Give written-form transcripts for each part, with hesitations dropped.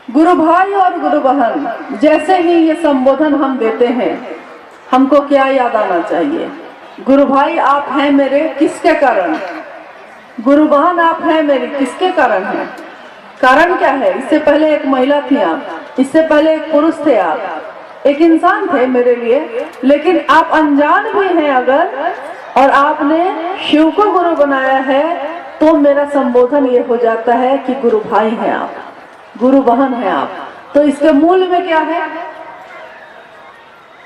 गुरु भाई और गुरु बहन जैसे ही ये संबोधन हम देते हैं, हमको क्या याद आना चाहिए? गुरु भाई आप हैं मेरे, किसके कारण? गुरु बहन आप हैं मेरी, किसके कारण है? कारण क्या है? इससे पहले एक महिला थी आप, इससे पहले एक पुरुष थे आप, एक इंसान थे मेरे लिए, लेकिन आप अनजान भी हैं अगर, और आपने शिव को गुरु बनाया है, तो मेरा संबोधन ये हो जाता है कि गुरु भाई हैं आप, गुरु बहन हैं आप। तो इसके मूल में क्या है?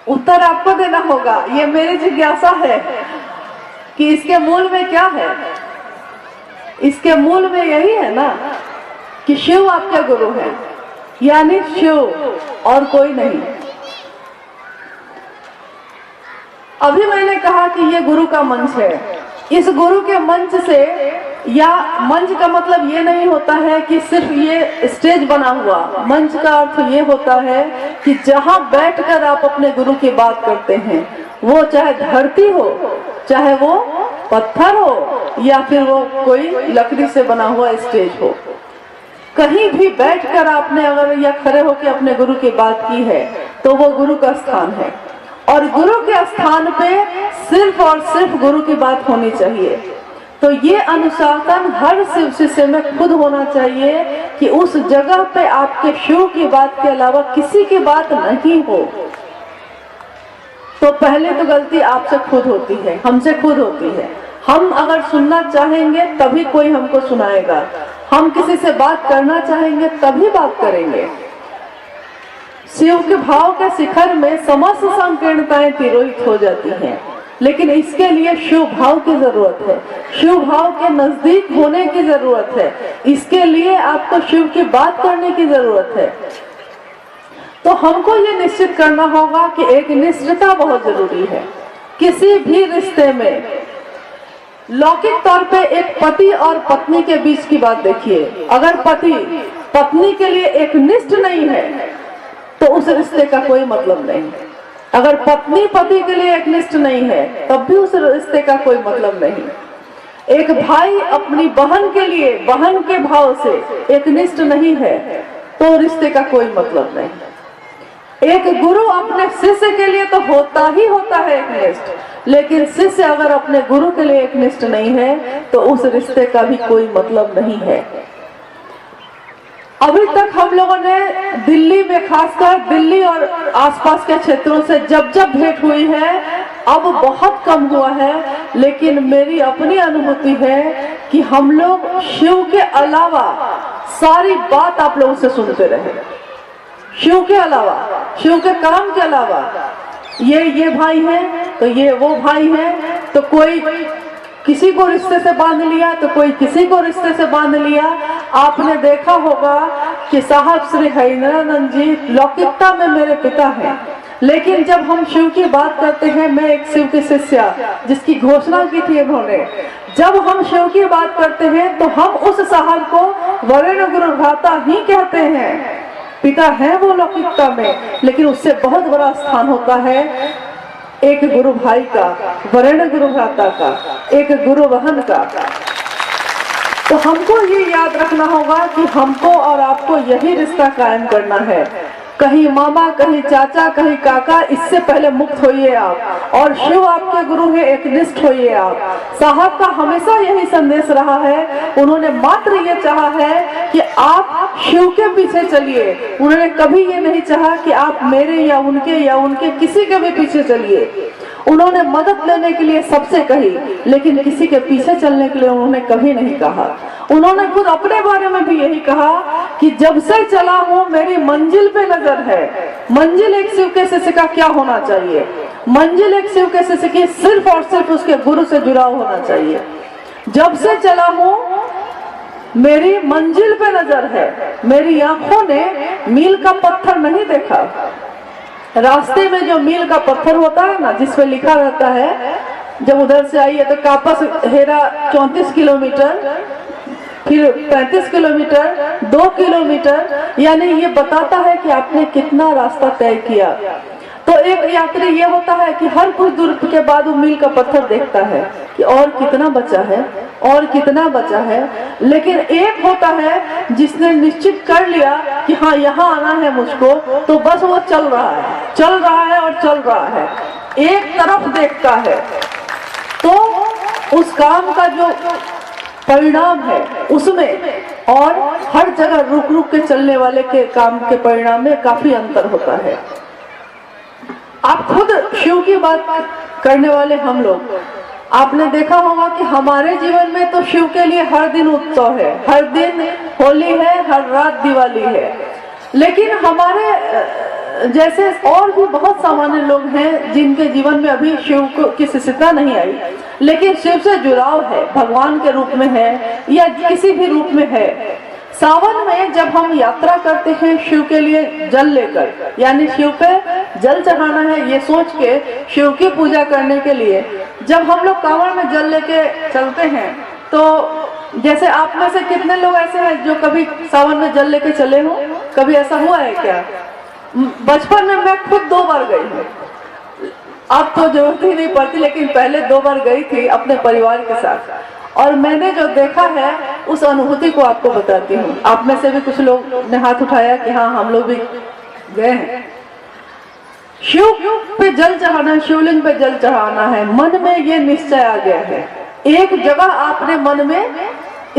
उत्तर आपको देना होगा। ये मेरी जिज्ञासा है कि इसके मूल में क्या है। इसके मूल में यही है ना कि शिव आपके गुरु हैं, यानी शिव और कोई नहीं। अभी मैंने कहा कि ये गुरु का मंच है। इस गुरु के मंच से, या मंच का मतलब ये नहीं होता है कि सिर्फ ये स्टेज बना हुआ, मंच का अर्थ ये होता है कि जहां बैठकर आप अपने गुरु की बात करते हैं, वो चाहे धरती हो, चाहे वो पत्थर हो, या फिर वो कोई लकड़ी से बना हुआ स्टेज हो, कहीं भी बैठकर आपने अगर या खड़े होकर अपने गुरु की बात की है, तो वो गुरु का स्थान है। और गुरु के स्थान पे सिर्फ और सिर्फ गुरु की बात होनी चाहिए। तो ये अनुशासन हर शिव शिष्य में खुद होना चाहिए कि उस जगह पे आपके शिव की बात के अलावा किसी की बात नहीं हो। तो पहले तो गलती आपसे खुद होती है, हमसे खुद होती है। हम अगर सुनना चाहेंगे तभी कोई हमको सुनाएगा, हम किसी से बात करना चाहेंगे तभी बात करेंगे। शिव के भाव के शिखर में समस्त संकीर्णताएं तिरोहित हो जाती हैं, लेकिन इसके लिए शिव भाव की जरूरत है, शिव भाव के नजदीक होने की जरूरत है, इसके लिए आपको शिव की बात करने की जरूरत है। तो हमको ये निश्चित करना होगा कि एक निष्ठता बहुत जरूरी है किसी भी रिश्ते में। लौकिक तौर पे एक पति और पत्नी के बीच की बात देखिए, अगर पति पत्नी के लिए एक निष्ठ नहीं है तो उस रिश्ते का कोई मतलब नहीं। अगर पत्नी पति के लिए एकनिष्ठ नहीं है तब भी उस रिश्ते का कोई मतलब नहीं। एक भाई अपनी बहन के लिए बहन के भाव से एकनिष्ठ नहीं है तो रिश्ते का कोई मतलब नहीं। एक गुरु अपने शिष्य के लिए तो होता ही होता है एकनिष्ठ, लेकिन शिष्य अगर अपने गुरु के लिए एकनिष्ठ नहीं है तो उस रिश्ते का भी कोई मतलब नहीं है। अभी तक हम लोगों ने दिल्ली में, खासकर दिल्ली और आसपास के क्षेत्रों से जब जब भेंट हुई है, अब बहुत कम हुआ है, लेकिन मेरी अपनी अनुभूति है कि हम लोग शिव के अलावा सारी बात आप लोगों से सुनते रहे। शिव के अलावा, शिव के काम के अलावा, ये भाई है तो ये वो भाई है, तो कोई किसी को रिश्ते से बांध लिया तो कोई किसी को रिश्ते से बांध लिया। आपने देखा होगा कि साहब श्री हरिनानंद जी लौकिकता में मेरे पिता हैं, लेकिन जब हम शिव की बात करते हैं, मैं एक शिव की शिष्या जिसकी घोषणा की थी इन्होंने, जब हम शिव की बात करते हैं तो हम उस साहब को वरेण्य गुरु भ्राता ही कहते हैं। पिता है वो लौकिकता में, लेकिन उससे बहुत बड़ा स्थान होता है एक गुरु भाई का, वरेण्य गुरु भ्राता का, एक गुरु बहन का। तो हमको ये याद रखना होगा कि हमको और आपको यही रिश्ता कायम करना है। कहीं मामा, कहीं चाचा, कहीं काका, इससे पहले मुक्त होइए आप, और शिव आपके गुरु है, एकनिष्ठ होइए आप। साहब का हमेशा यही संदेश रहा है, उन्होंने मात्र ये चाहा है कि आप शिव के पीछे चलिए। उन्होंने कभी ये नहीं चाहा कि आप मेरे या उनके किसी के भी पीछे चलिए। उन्होंने मदद लेने के लिए सबसे कही, लेकिन किसी के पीछे चलने के लिए उन्होंने कभी नहीं कहा। उन्होंने खुद अपने बारे में भी यही कहा कि जब से चला हूँ मेरी मंजिल पे नजर है। मंजिल एक शिव के शिष्य का क्या होना चाहिए? मंजिल एक शिव के शिष्य की सिर्फ और सिर्फ उसके गुरु से जुड़ाव होना चाहिए। जब से चला हूँ मेरी मंजिल पे नजर है, मेरी आंखों ने मील का पत्थर नहीं देखा। रास्ते में जो मील का पत्थर होता है ना, जिसपे लिखा रहता है जब उधर से आई है तो कापस हेरा 34 किलोमीटर, फिर 35 किलोमीटर, 2 किलोमीटर, यानी ये बताता है कि आपने कितना रास्ता तय किया। तो एक यात्री ये होता है कि हर कुछ दूर के बाद वो मील का पत्थर देखता है कि और कितना बचा है, और कितना बचा है। लेकिन एक होता है जिसने निश्चित कर लिया कि हाँ यहाँ आना है मुझको, तो बस वो चल रहा है, चल रहा है और चल रहा है, एक तरफ देखता है। तो उस काम का जो परिणाम है उसमें और हर जगह रुक रुक के चलने वाले के काम के परिणाम में काफी अंतर होता है। आप खुद शिव की बात करने वाले हम लोग, आपने देखा होगा कि हमारे जीवन में तो शिव के लिए हर दिन उत्सव है, हर दिन होली है, हर रात दिवाली है। लेकिन हमारे जैसे और भी बहुत सामान्य लोग हैं जिनके जीवन में अभी शिव की शिष्यता नहीं आई, लेकिन शिव से जुड़ाव है, भगवान के रूप में है या किसी भी रूप में है। सावन में जब हम यात्रा करते हैं शिव के लिए जल लेकर, यानी शिव पे जल चढ़ाना है ये सोच के, शिव की पूजा करने के लिए जब हम लोग कांवड़ में जल लेके चलते हैं, तो जैसे आप में से कितने लोग ऐसे हैं जो कभी सावन में जल लेके चले हो? कभी ऐसा हुआ है क्या? बचपन में मैं खुद 2 बार गई हूँ, अब तो जरूरत ही नहीं पड़ती, लेकिन पहले 2 बार गई थी अपने परिवार के साथ, और मैंने जो देखा है उस अनुभूति को आपको बताती हूँ। आप में से भी कुछ लोग ने हाथ उठाया कि हाँ हम लोग भी गए हैं। शिव पे जल चढ़ाना है, शिवलिंग पे जल चढ़ाना है, मन में ये निश्चय आ गया है, एक जगह आपने मन में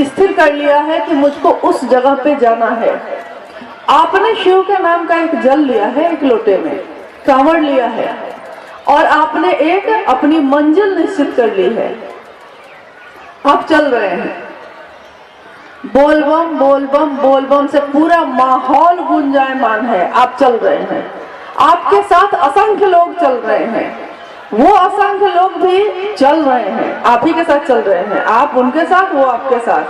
स्थिर कर लिया है कि मुझको उस जगह पे जाना है। आपने शिव के नाम का एक जल लिया है, एक लोटे में कांवड़ लिया है, और आपने एक अपनी मंजिल निश्चित कर ली है। आप चल रहे हैं, बोलबम बोलबम बोलबम से पूरा माहौल गुंजायमान है। आप चल रहे हैं, आपके साथ असंख्य लोग चल रहे हैं, वो असंख्य लोग भी चल रहे हैं, आप ही के साथ चल रहे हैं, आप उनके साथ, वो आपके साथ।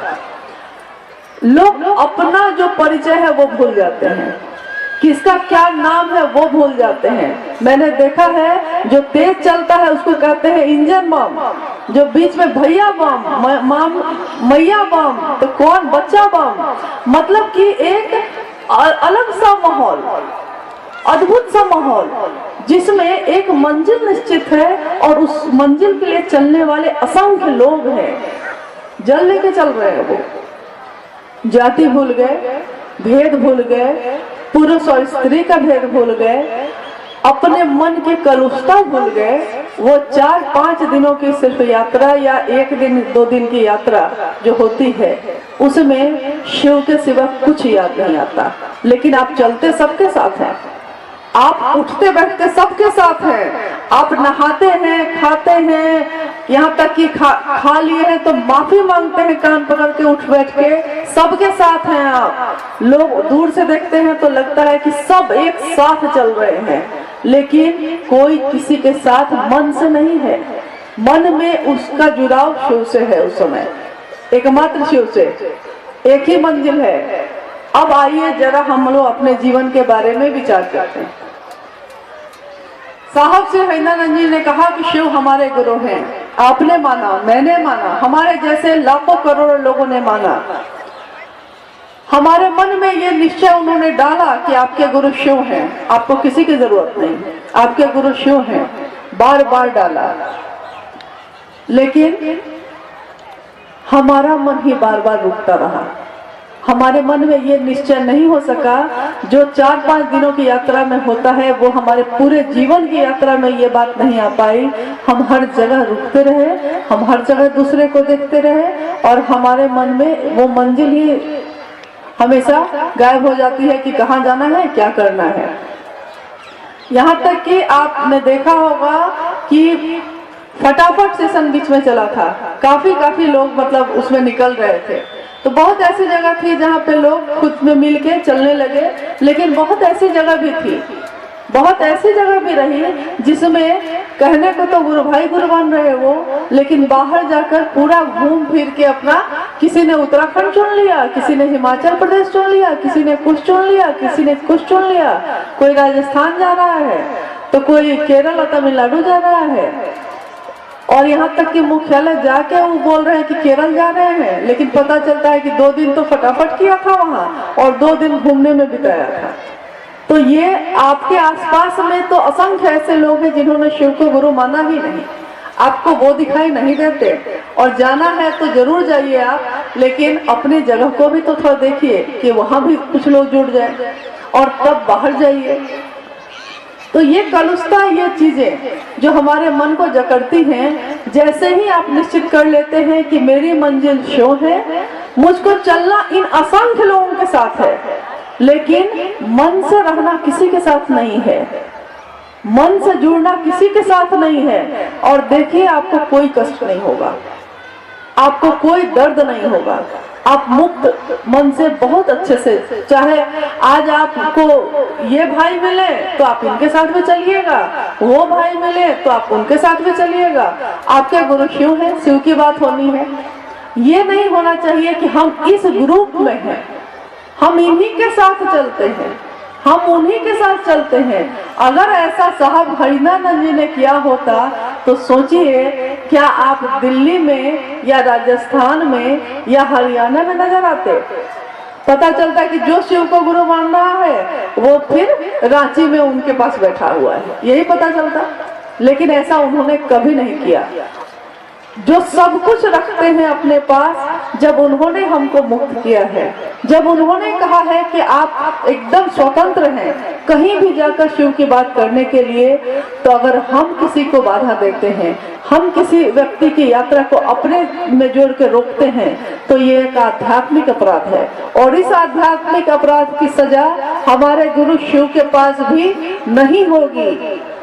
लोग अपना जो परिचय है वो भूल जाते हैं, किसका क्या नाम है वो भूल जाते हैं। मैंने देखा है जो तेज चलता है उसको कहते हैं इंजन बम, जो बीच में भैया बम, मैया बम, तो कौन बच्चा बम। मतलब कि एक अलग सा माहौल, अद्भुत सा माहौल, जिसमें एक मंजिल निश्चित है और उस मंजिल के लिए चलने वाले असंख्य लोग हैं, जल लेके चल रहे हैं। वो जाति भूल गए, भेद भूल गए, पुरुष और स्त्री का भेद भूल गए, अपने मन की कलुषता भूल गए। वो 4-5 दिनों की सिर्फ यात्रा या 1 दिन 2 दिन की यात्रा जो होती है उसमें शिव के सिवा कुछ याद नहीं आता। लेकिन आप चलते सबके साथ हैं, आप उठते बैठते सबके साथ हैं, आप नहाते हैं, खाते हैं, यहाँ तक कि खा लिए हैं तो माफी मांगते हैं कान पकड़ के उठ बैठ के, सबके साथ हैं आप। लोग दूर से देखते हैं तो लगता है कि सब एक साथ चल रहे हैं, लेकिन कोई किसी के साथ मन से नहीं है। मन में उसका जुड़ाव शिव से है, उस समय एकमात्र शिव से, एक ही मंजिल है। अब आइए जरा हम लोग अपने जीवन के बारे में विचार करते हैं। साहब श्री हरिनारायण जी ने कहा कि शिव हमारे गुरु हैं। आपने माना, मैंने माना, हमारे जैसे लाखों करोड़ों लोगों ने माना। हमारे मन में ये निश्चय उन्होंने डाला कि आपके गुरु शिव हैं, आपको किसी की जरूरत नहीं, आपके गुरु शिव हैं, बार बार डाला। लेकिन हमारा मन ही बार बार रुकता रहा। हमारे मन में ये निश्चय नहीं हो सका जो 4-5 दिनों की यात्रा में होता है, वो हमारे पूरे जीवन की यात्रा में ये बात नहीं आ पाई। हम हर जगह रुकते रहे, हम हर जगह दूसरे को देखते रहे, और हमारे मन में वो मंजिल ही हमेशा गायब हो जाती है कि कहाँ जाना है, क्या करना है। यहाँ तक कि आपने देखा होगा कि फटाफट सेशन बीच में चला था, काफी लोग मतलब उसमें निकल रहे थे। तो बहुत ऐसी जगह थी जहाँ पे लोग खुद में मिल के चलने लगे, लेकिन बहुत ऐसी जगह भी थी, बहुत ऐसी जगह भी रही जिसमें कहने को तो गुरु भाई गुरु बन रहे वो, लेकिन बाहर जाकर पूरा घूम फिर के अपना, किसी ने उत्तराखंड चुन लिया, किसी ने हिमाचल प्रदेश चुन लिया, किसी ने कुछ चुन लिया, किसी ने कुछ चुन लिया, कोई राजस्थान जा रहा है तो कोई केरल और तमिलनाडु जा रहा है, और यहाँ तक कि मुख्यालय जाके वो बोल रहे हैं कि केरल जा रहे हैं, लेकिन पता चलता है कि 2 दिन तो फटाफट किया था वहाँ और 2 दिन घूमने में बिताया था। तो ये आपके आसपास में तो असंख्य ऐसे लोग हैं जिन्होंने शिव को गुरु माना ही नहीं। आपको वो दिखाई नहीं देते। और जाना है तो जरूर जाइए आप, लेकिन अपनी जगह को भी तो थोड़ा देखिए कि वहां भी कुछ लोग जुड़ जाए, और तब बाहर जाइए। तो ये कलुषता, ये चीजें जो हमारे मन को जकड़ती हैं, जैसे ही आप निश्चित कर लेते हैं कि मेरी मंजिल शो है, मुझको चलना इन असंख्य लोगों के साथ है, लेकिन मन से रहना किसी के साथ नहीं है, मन से जुड़ना किसी के साथ नहीं है। और देखिए, आपको कोई कष्ट नहीं होगा, आपको कोई दर्द नहीं होगा, आप मुक्त मन से बहुत अच्छे से, चाहे आज आपको ये भाई मिले तो आप इनके साथ में चलिएगा, वो भाई मिले तो आप उनके साथ में चलिएगा। आपके गुरु शिव है, शिव की बात होनी है। ये नहीं होना चाहिए कि हम इस ग्रुप में हैं, हम इन्हीं के साथ चलते हैं, हम उन्हीं के साथ चलते हैं। अगर ऐसा साहब हरिनानंद जी ने किया होता तो सोचिए, क्या आप दिल्ली में या राजस्थान में या हरियाणा में नजर आते? पता चलता कि जो शिव को गुरु मान रहा है वो फिर रांची में उनके पास बैठा हुआ है, यही पता चलता। लेकिन ऐसा उन्होंने कभी नहीं किया। जो सब कुछ रखते हैं अपने पास, जब उन्होंने हमको मुक्त किया है, जब उन्होंने कहा है कि आप एकदम स्वतंत्र हैं कहीं भी जाकर शिव की बात करने के लिए, तो अगर हम किसी को बाधा देते हैं, हम किसी व्यक्ति की यात्रा को अपने में जोड़ के रोकते हैं, तो ये एक आध्यात्मिक अपराध है। और इस आध्यात्मिक अपराध की सजा हमारे गुरु शिव के पास भी नहीं होगी।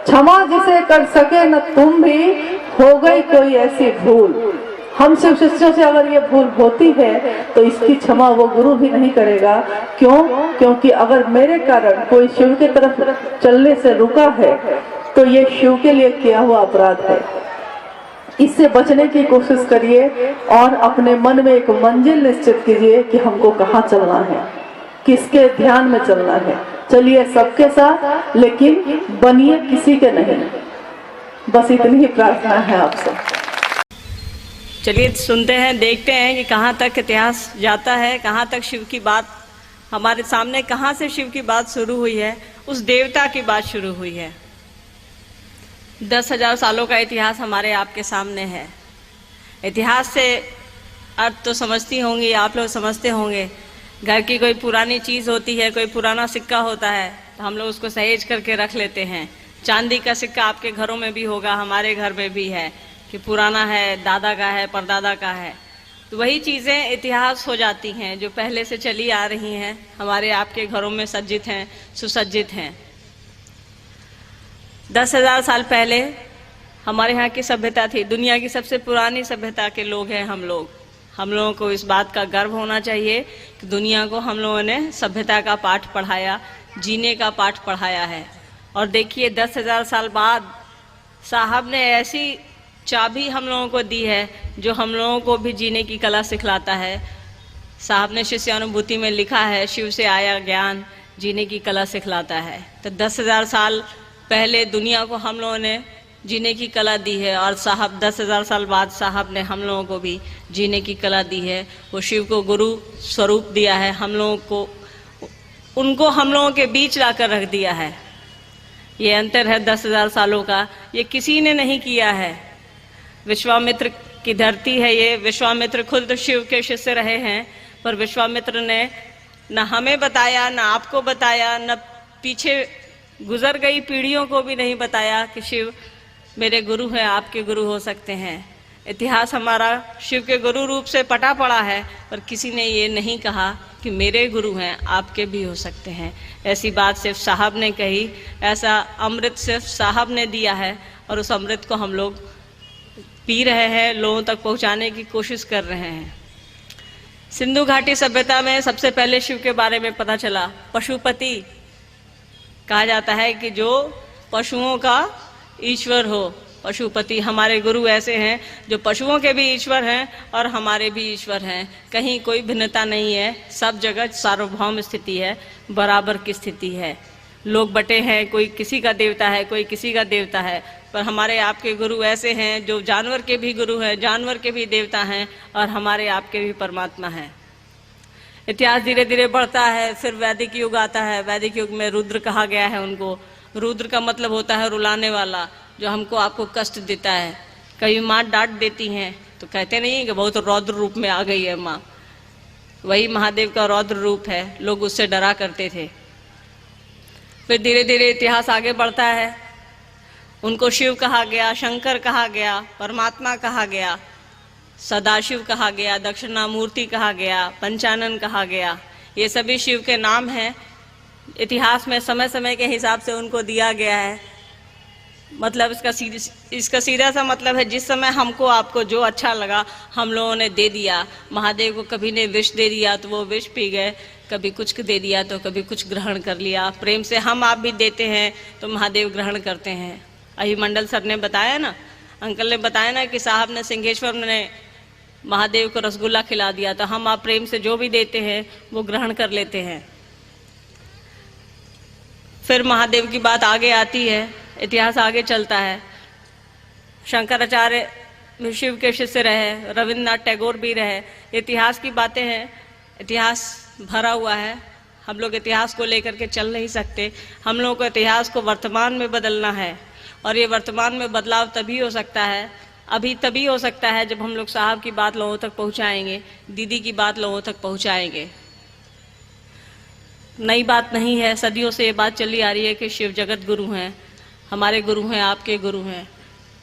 क्षमा जिसे कर सके न तुम भी, हो गई कोई ऐसी भूल। हम शिव शिष्यों से अगर ये भूल होती है तो इसकी क्षमा वो गुरु भी नहीं करेगा। क्यों? क्योंकि अगर मेरे कारण कोई शिव की तरफ चलने से रुका है तो ये शिव के लिए किया हुआ अपराध है। इससे बचने की कोशिश करिए और अपने मन में एक मंजिल निश्चित कीजिए कि हमको कहाँ चलना है, किसके ध्यान में चलना है। चलिए सबके साथ, लेकिन बनिए किसी के नहीं। बस इतनी ही प्रार्थना है आपसे। चलिए सुनते हैं, देखते हैं कि कहाँ तक इतिहास जाता है, कहाँ तक शिव की बात हमारे सामने, कहाँ से शिव की बात शुरू हुई है, उस देवता की बात शुरू हुई है। 10,000 सालों का इतिहास हमारे आपके सामने है। इतिहास से अर्थ तो समझती होंगी, आप लोग समझते होंगे। घर की कोई पुरानी चीज़ होती है, कोई पुराना सिक्का होता है, तो हम लोग उसको सहेज करके रख लेते हैं। चांदी का सिक्का आपके घरों में भी होगा, हमारे घर में भी है कि पुराना है, दादा का है, परदादा का है। तो वही चीज़ें इतिहास हो जाती हैं जो पहले से चली आ रही हैं, हमारे आपके घरों में सज्जित हैं, सुसज्जित हैं। 10,000 साल पहले हमारे यहाँ की सभ्यता थी, दुनिया की सबसे पुरानी सभ्यता के लोग हैं हम लोग। हम लोगों को इस बात का गर्व होना चाहिए कि दुनिया को हम लोगों ने सभ्यता का पाठ पढ़ाया, जीने का पाठ पढ़ाया है। और देखिए 10,000 साल बाद साहब ने ऐसी चाबी हम लोगों को दी है जो हम लोगों को भी जीने की कला सिखलाता है। साहब ने शिष्यानुभूति में लिखा है, शिव से आया ज्ञान जीने की कला सिखलाता है। तो 10,000 साल पहले दुनिया को हम लोगों ने जीने की कला दी है, और साहब 10,000 साल बाद साहब ने हम लोगों को भी जीने की कला दी है। वो शिव को गुरु स्वरूप दिया है, हम लोगों को, उनको हम लोगों के बीच लाकर रख दिया है। ये अंतर है 10,000 सालों का, ये किसी ने नहीं किया है। विश्वामित्र की धरती है ये, विश्वामित्र खुद शिव के शिष्य रहे हैं, पर विश्वामित्र ने न हमें बताया, न आपको बताया, न पीछे गुजर गई पीढ़ियों को भी नहीं बताया कि शिव मेरे गुरु हैं, आपके गुरु हो सकते हैं। इतिहास हमारा शिव के गुरु रूप से पटा पड़ा है, पर किसी ने ये नहीं कहा कि मेरे गुरु हैं, आपके भी हो सकते हैं। ऐसी बात सिर्फ साहब ने कही, ऐसा अमृत सिर्फ साहब ने दिया है, और उस अमृत को हम लोग पी रहे हैं, लोगों तक पहुंचाने की कोशिश कर रहे हैं। सिंधु घाटी सभ्यता में सबसे पहले शिव के बारे में पता चला। पशुपति कहा जाता है कि जो पशुओं का ईश्वर हो। पशुपति हमारे गुरु ऐसे हैं जो पशुओं के भी ईश्वर हैं और हमारे भी ईश्वर हैं। कहीं कोई भिन्नता नहीं है, सब जगह सार्वभौम स्थिति है, बराबर की स्थिति है। लोग बटे हैं, कोई किसी का देवता है, कोई किसी का देवता है, पर हमारे आपके गुरु ऐसे हैं जो जानवर के भी गुरु हैं, जानवर के भी देवता हैं, और हमारे आपके भी परमात्मा हैं। इतिहास धीरे धीरे बढ़ता है, फिर वैदिक युग आता है। वैदिक युग में रुद्र कहा गया है उनको। रुद्र का मतलब होता है रुलाने वाला, जो हमको आपको कष्ट देता है। कभी माँ डांट देती हैं तो कहते नहीं कि बहुत रौद्र रूप में आ गई है माँ, वही महादेव का रौद्र रूप है, लोग उससे डरा करते थे। फिर धीरे धीरे इतिहास आगे बढ़ता है, उनको शिव कहा गया, शंकर कहा गया, परमात्मा कहा गया, सदाशिव कहा गया, दक्षिणामूर्ति कहा गया, पंचानन कहा गया। ये सभी शिव के नाम हैं। इतिहास में समय समय के हिसाब से उनको दिया गया है। मतलब इसका सीधा सा मतलब है, जिस समय हमको आपको जो अच्छा लगा हम लोगों ने दे दिया। महादेव को कभी ने विष दे दिया तो वो विष पी गए, कभी कुछ दे दिया तो कभी कुछ ग्रहण कर लिया। प्रेम से हम आप भी देते हैं तो महादेव ग्रहण करते हैं। अभी मंडल सर ने बताया ना, अंकल ने बताया ना कि साहब ने सिंहेश्वर ने महादेव को रसगुल्ला खिला दिया, तो हम आप प्रेम से जो भी देते हैं वो ग्रहण कर लेते हैं। फिर महादेव की बात आगे आती है, इतिहास आगे चलता है। शंकराचार्य शिव के शिष्य रहे, रविन्द्रनाथ टैगोर भी रहे। इतिहास की बातें हैं, इतिहास भरा हुआ है। हम लोग इतिहास को लेकर के चल नहीं सकते। हम लोगों को इतिहास को वर्तमान में बदलना है, और ये वर्तमान में बदलाव तभी हो सकता है, अभी तभी हो सकता है जब हम लोग साहब की बात लोगों तक पहुंचाएंगे, दीदी की बात लोगों तक पहुंचाएंगे। नई बात नहीं है, सदियों से ये बात चली आ रही है कि शिव जगत गुरु हैं, हमारे गुरु हैं, आपके गुरु हैं,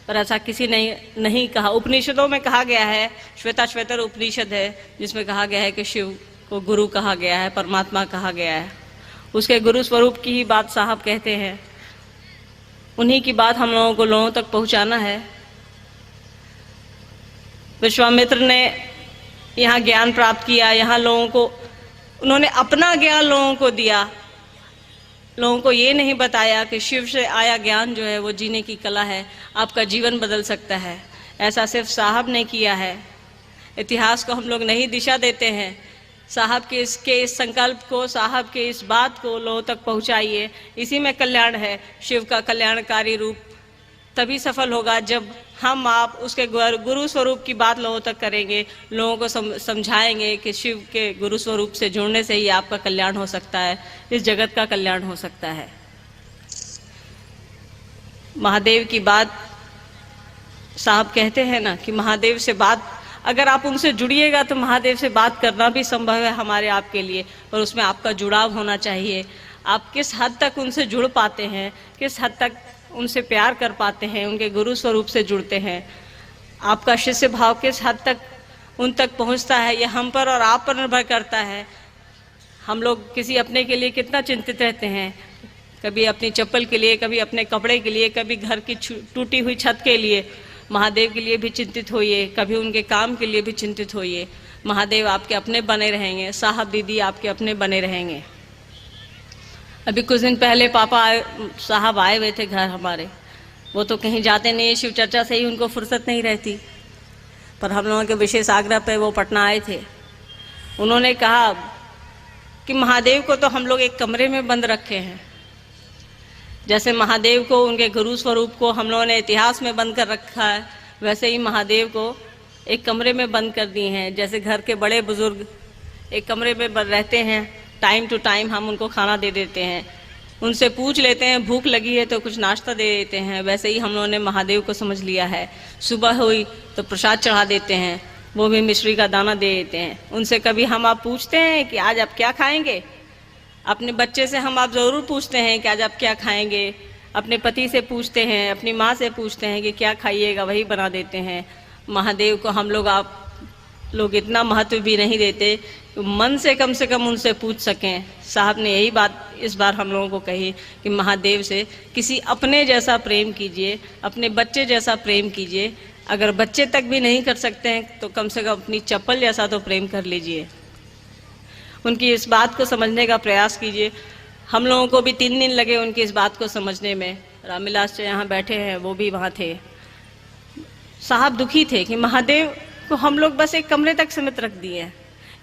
पर ऐसा किसी ने नहीं कहा। उपनिषदों में कहा गया है, श्वेताश्वेतर उपनिषद है जिसमें कहा गया है कि शिव को गुरु कहा गया है, परमात्मा कहा गया है। उसके गुरु स्वरूप की ही बात साहब कहते हैं, उन्हीं की बात हम लोगों को लोगों तक पहुंचाना है। विश्वामित्र ने यहाँ ज्ञान प्राप्त किया, यहाँ लोगों को उन्होंने अपना ज्ञान लोगों को दिया। लोगों को ये नहीं बताया कि शिव से आया ज्ञान जो है वो जीने की कला है, आपका जीवन बदल सकता है। ऐसा सिर्फ साहब ने किया है। इतिहास को हम लोग नहीं दिशा देते हैं। साहब के इस संकल्प को, साहब के इस बात को लोगों तक पहुंचाइए। इसी में कल्याण है। शिव का कल्याणकारी रूप तभी सफल होगा जब हम आप उसके गुरु स्वरूप की बात लोगों तक करेंगे, लोगों को समझाएंगे कि शिव के गुरु स्वरूप से जुड़ने से ही आपका कल्याण हो सकता है, इस जगत का कल्याण हो सकता है। महादेव की बात साहब कहते हैं ना कि महादेव से बात, अगर आप उनसे जुड़िएगा तो महादेव से बात करना भी संभव है हमारे आपके लिए, और उसमें आपका जुड़ाव होना चाहिए। आप किस हद तक उनसे जुड़ पाते हैं, किस हद तक उनसे प्यार कर पाते हैं, उनके गुरु स्वरूप से जुड़ते हैं, आपका शिष्य भाव किस हद तक उन तक पहुंचता है, यह हम पर और आप पर निर्भर करता है। हम लोग किसी अपने के लिए कितना चिंतित रहते हैं, कभी अपनी चप्पल के लिए, कभी अपने कपड़े के लिए, कभी घर की टूटी हुई छत के लिए। महादेव के लिए भी चिंतित होइए, कभी उनके काम के लिए भी चिंतित होइए। महादेव आपके अपने बने रहेंगे, साहब दीदी आपके अपने बने रहेंगे। अभी कुछ दिन पहले साहब आए हुए थे घर हमारे। वो तो कहीं जाते नहीं, शिव चर्चा से ही उनको फुर्सत नहीं रहती, पर हम लोगों के विशेष आग्रह पे वो पटना आए थे। उन्होंने कहा कि महादेव को तो हम लोग एक कमरे में बंद रखे हैं, जैसे महादेव को, उनके गुरु स्वरूप को हम लोगों ने इतिहास में बंद कर रखा है, वैसे ही महादेव को एक कमरे में बंद कर दिए हैं। जैसे घर के बड़े बुजुर्ग एक कमरे में रहते हैं, टाइम टू टाइम हम उनको खाना दे देते हैं, उनसे पूछ लेते हैं भूख लगी है तो कुछ नाश्ता दे देते हैं, वैसे ही हम लोगों ने महादेव को समझ लिया है। सुबह हुई तो प्रसाद चढ़ा देते हैं, वो भी मिश्री का दाना दे देते हैं। उनसे कभी हम आप पूछते हैं कि आज आप क्या खाएंगे? अपने बच्चे से हम आप ज़रूर पूछते हैं कि आज आप क्या खाएंगे। अपने पति से पूछते हैं, अपनी माँ से पूछते हैं कि क्या खाइएगा, वही बना देते हैं। महादेव को हम लोग आप लोग इतना महत्व भी नहीं देते, मन से कम उनसे पूछ सकें। साहब ने यही बात इस बार हम लोगों को कही कि महादेव से किसी अपने जैसा प्रेम कीजिए, अपने बच्चे जैसा प्रेम कीजिए। अगर बच्चे तक भी नहीं कर सकते हैं तो कम से कम अपनी चप्पल जैसा तो प्रेम कर लीजिए। उनकी इस बात को समझने का प्रयास कीजिए। हम लोगों को भी 3 दिन लगे उनकी इस बात को समझने में। रामविलास जी यहाँ बैठे हैं, वो भी वहाँ थे। साहब दुखी थे कि महादेव को हम लोग बस एक कमरे तक सीमित रख दिए हैं,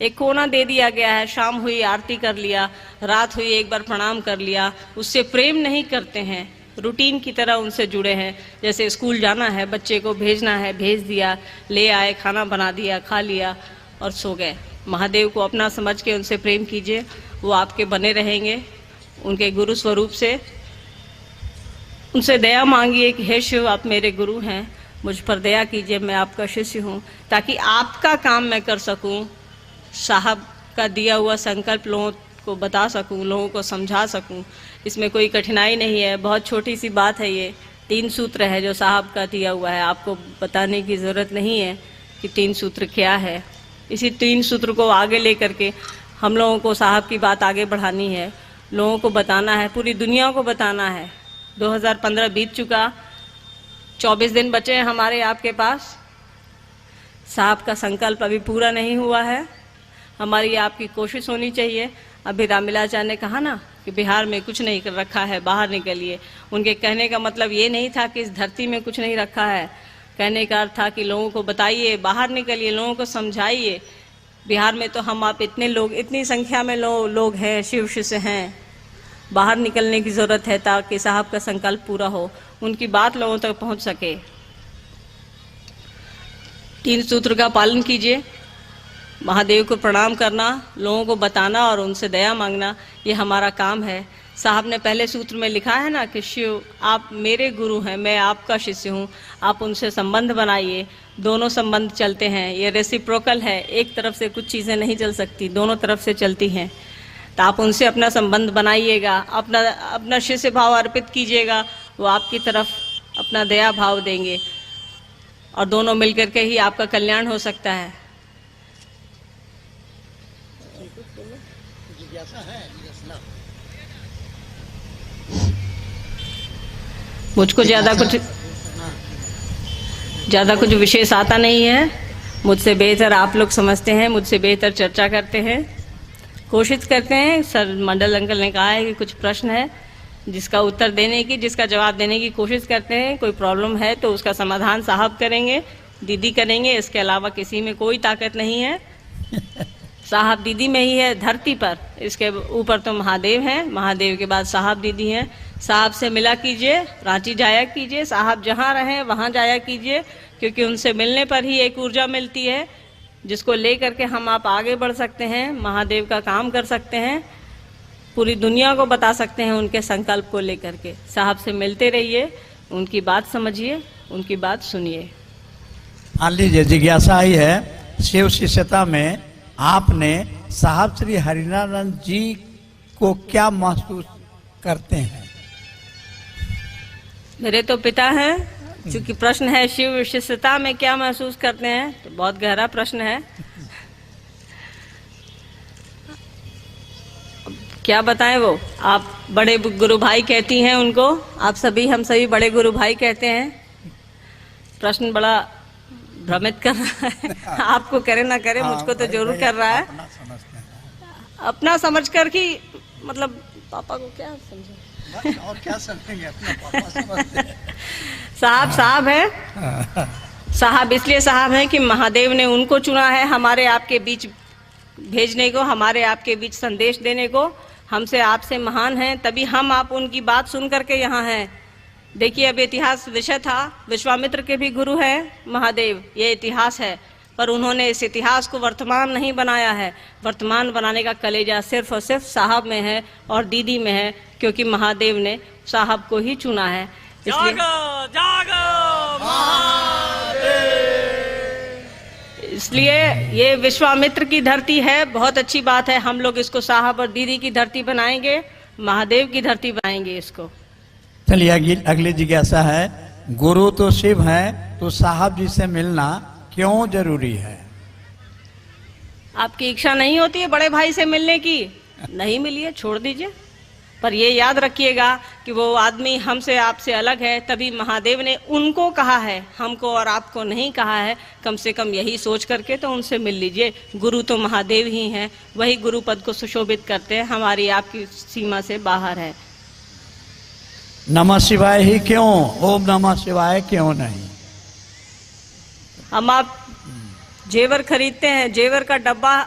एक कोना दे दिया गया है। शाम हुई आरती कर लिया, रात हुई एक बार प्रणाम कर लिया, उससे प्रेम नहीं करते हैं। रूटीन की तरह उनसे जुड़े हैं, जैसे स्कूल जाना है, बच्चे को भेजना है, भेज दिया, ले आए, खाना बना दिया, खा लिया और सो गए। महादेव को अपना समझ के उनसे प्रेम कीजिए, वो आपके बने रहेंगे। उनके गुरु स्वरूप से उनसे दया मांगिए कि हे शिव, आप मेरे गुरु हैं, मुझ पर दया कीजिए, मैं आपका शिष्य हूँ, ताकि आपका काम मैं कर सकूँ, साहब का दिया हुआ संकल्प लोगों को बता सकूँ, लोगों को समझा सकूँ। इसमें कोई कठिनाई नहीं है, बहुत छोटी सी बात है। ये 3 सूत्र है जो साहब का दिया हुआ है, आपको बताने की ज़रूरत नहीं है कि 3 सूत्र क्या है। इसी 3 सूत्र को आगे लेकर के हम लोगों को साहब की बात आगे बढ़ानी है, लोगों को बताना है, पूरी दुनिया को बताना है। 2015 बीत चुका, 24 दिन बचे हैं हमारे आपके पास। साहब का संकल्प अभी पूरा नहीं हुआ है, हमारी आपकी कोशिश होनी चाहिए। अभी रामलीलाचार्य ने कहा ना कि बिहार में कुछ नहीं कर रखा है, बाहर निकलिए। उनके कहने का मतलब ये नहीं था कि इस धरती में कुछ नहीं रखा है, कहने का अर्थ था कि लोगों को बताइए, बाहर निकलिए, लोगों को समझाइए। बिहार में तो हम आप इतने लोग, इतनी संख्या में लोग हैं, शिव शिष्य हैं, बाहर निकलने की ज़रूरत है ताकि साहब का संकल्प पूरा हो, उनकी बात लोगों तक पहुंच सके। 3 सूत्र का पालन कीजिए, महादेव को प्रणाम करना, लोगों को बताना और उनसे दया मांगना, ये हमारा काम है। साहब ने पहले सूत्र में लिखा है ना कि शिव आप मेरे गुरु हैं, मैं आपका शिष्य हूँ, आप उनसे संबंध बनाइए। दोनों संबंध चलते हैं, ये रेसिप्रोकल है, एक तरफ से कुछ चीज़ें नहीं चल सकती, दोनों तरफ से चलती हैं। तो आप उनसे अपना संबंध बनाइएगा, अपना शिष्य भाव अर्पित कीजिएगा, वो आपकी तरफ अपना दया भाव देंगे और दोनों मिलकर के ही आपका कल्याण हो सकता है। मुझको ज़्यादा कुछ विशेष आता नहीं है, मुझसे बेहतर आप लोग समझते हैं, मुझसे बेहतर चर्चा करते हैं, कोशिश करते हैं। सर मंडल अंकल ने कहा है कि कुछ प्रश्न है जिसका उत्तर देने की, जिसका जवाब देने की कोशिश करते हैं। कोई प्रॉब्लम है तो उसका समाधान साहब करेंगे, दीदी करेंगे, इसके अलावा किसी में कोई ताकत नहीं है। साहब दीदी में ही है धरती पर, इसके ऊपर तो महादेव हैं, महादेव के बाद साहब दीदी हैं। साहब से मिला कीजिए, रांची जाया कीजिए, साहब जहाँ रहें वहाँ जाया कीजिए, क्योंकि उनसे मिलने पर ही एक ऊर्जा मिलती है जिसको लेकर के हम आप आगे बढ़ सकते हैं, महादेव का काम कर सकते हैं, पूरी दुनिया को बता सकते हैं उनके संकल्प को लेकर के। साहब से मिलते रहिए, उनकी बात समझिए, उनकी बात सुनिए। मान लीजिए जिज्ञासा आई है, शिव शिष्यता में आपने साहब श्री हरिनानंद जी को क्या महसूस करते हैं? मेरे तो पिता हैं, चूंकि प्रश्न है शिव शिष्यता में क्या महसूस करते हैं, तो बहुत गहरा प्रश्न है। क्या बताएं, वो आप बड़े गुरु भाई कहती हैं उनको, आप सभी हम सभी बड़े गुरु भाई कहते हैं। प्रश्न बड़ा भ्रमित कर रहा है, आपको करे ना करे, मुझको तो जरूर कर रहा है। अपना समझ कर कि मतलब पापा को क्या समझे और क्या समझेंगे, अपना पापा समझते हैं। साहब है, साहब इसलिए साहब है कि महादेव ने उनको चुना है हमारे आपके बीच भेजने को, हमारे आपके बीच संदेश देने को। हमसे आपसे महान हैं, तभी हम आप उनकी बात सुन करके यहाँ हैं। देखिए, अब इतिहास विषय था, विश्वामित्र के भी गुरु हैं महादेव, ये इतिहास है, पर उन्होंने इस इतिहास को वर्तमान नहीं बनाया है। वर्तमान बनाने का कलेजा सिर्फ और सिर्फ साहब में है और दीदी में है, क्योंकि महादेव ने साहब को ही चुना है। इसलिए इसलिए ये विश्वामित्र की धरती है, बहुत अच्छी बात है। हम लोग इसको साहब और दीदी की धरती बनाएंगे, महादेव की धरती बनाएंगे इसको। चलिए अगली जिज्ञासा है, गुरु तो शिव है, तो साहब जी से मिलना क्यों जरूरी है? आपकी इच्छा नहीं होती है बड़े भाई से मिलने की, नहीं मिलिए, छोड़ दीजिए। पर ये याद रखिएगा कि वो आदमी हमसे आपसे अलग है, तभी महादेव ने उनको कहा है, हमको और आपको नहीं कहा है। कम से कम यही सोच करके तो उनसे मिल लीजिए। गुरु तो महादेव ही हैं, वही गुरु पद को सुशोभित करते हैं, हमारी आपकी सीमा से बाहर है। नमः शिवाय ही क्यों, ओम नमः शिवाय क्यों नहीं? हम आप जेवर खरीदते हैं, जेवर का डब्बा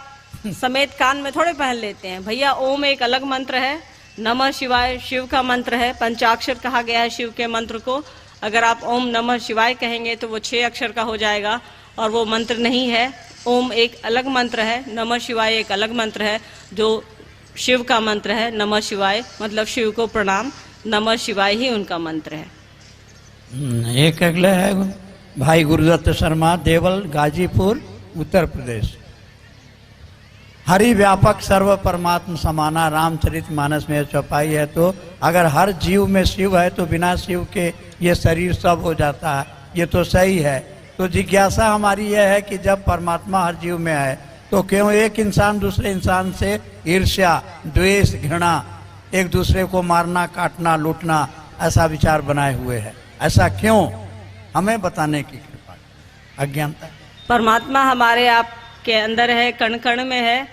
समेत कान में थोड़े पहन लेते हैं भैया। ओम एक अलग मंत्र है, नमः शिवाय शिव का मंत्र है, पंचाक्षर कहा गया है शिव के मंत्र को। अगर आप ओम नमः शिवाय कहेंगे तो वो 6 अक्षर का हो जाएगा, और वो मंत्र नहीं है। ओम एक अलग मंत्र है, नमः शिवाय एक अलग मंत्र है, जो शिव का मंत्र है। नमः शिवाय मतलब शिव को प्रणाम, नमः शिवाय ही उनका मंत्र है। एक अगला है, भाई गुरुदत्त शर्मा, देवल, गाजीपुर, उत्तर प्रदेश। हरि व्यापक सर्व परमात्म समाना, रामचरित मानस में चौपाई है। तो अगर हर जीव में शिव है तो बिना शिव के ये शरीर सब हो जाता है, ये तो सही है। तो जिज्ञासा हमारी यह है कि जब परमात्मा हर जीव में है तो क्यों एक इंसान दूसरे इंसान से ईर्ष्या, द्वेष, घृणा, एक दूसरे को मारना, काटना, लूटना, ऐसा विचार बनाए हुए है? ऐसा क्यों? हमें बताने की कृपा। अज्ञानता। परमात्मा हमारे आपके अंदर है, कण कण में है।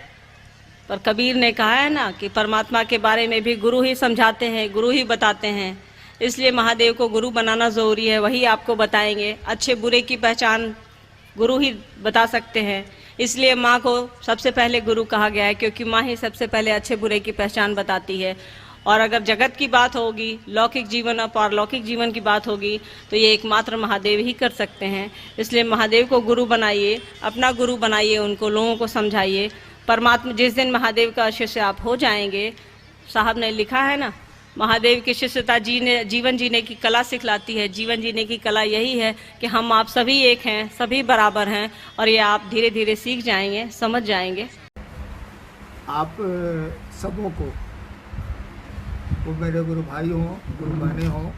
पर कबीर ने कहा है ना कि परमात्मा के बारे में भी गुरु ही समझाते हैं, गुरु ही बताते हैं। इसलिए महादेव को गुरु बनाना जरूरी है, वही आपको बताएंगे। अच्छे बुरे की पहचान गुरु ही बता सकते हैं। इसलिए माँ को सबसे पहले गुरु कहा गया है, क्योंकि माँ ही सबसे पहले अच्छे बुरे की पहचान बताती है। और अगर जगत की बात होगी, लौकिक जीवन और पारलौकिक जीवन की बात होगी, तो ये एकमात्र महादेव ही कर सकते हैं। इसलिए महादेव को गुरु बनाइए, अपना गुरु बनाइए, उनको लोगों को समझाइए। परमात्मा जिस दिन महादेव का शिष्य आप हो जाएंगे, साहब ने लिखा है ना, महादेव की शिष्यता जीवन जीने की कला सिखलाती है। जीवन जीने की कला यही है कि हम आप सभी एक हैं, सभी बराबर हैं, और ये आप धीरे धीरे सीख जाएंगे, समझ जाएंगे। आप सबों को, वो मेरे गुरु भाई हों, गुरु बहने हों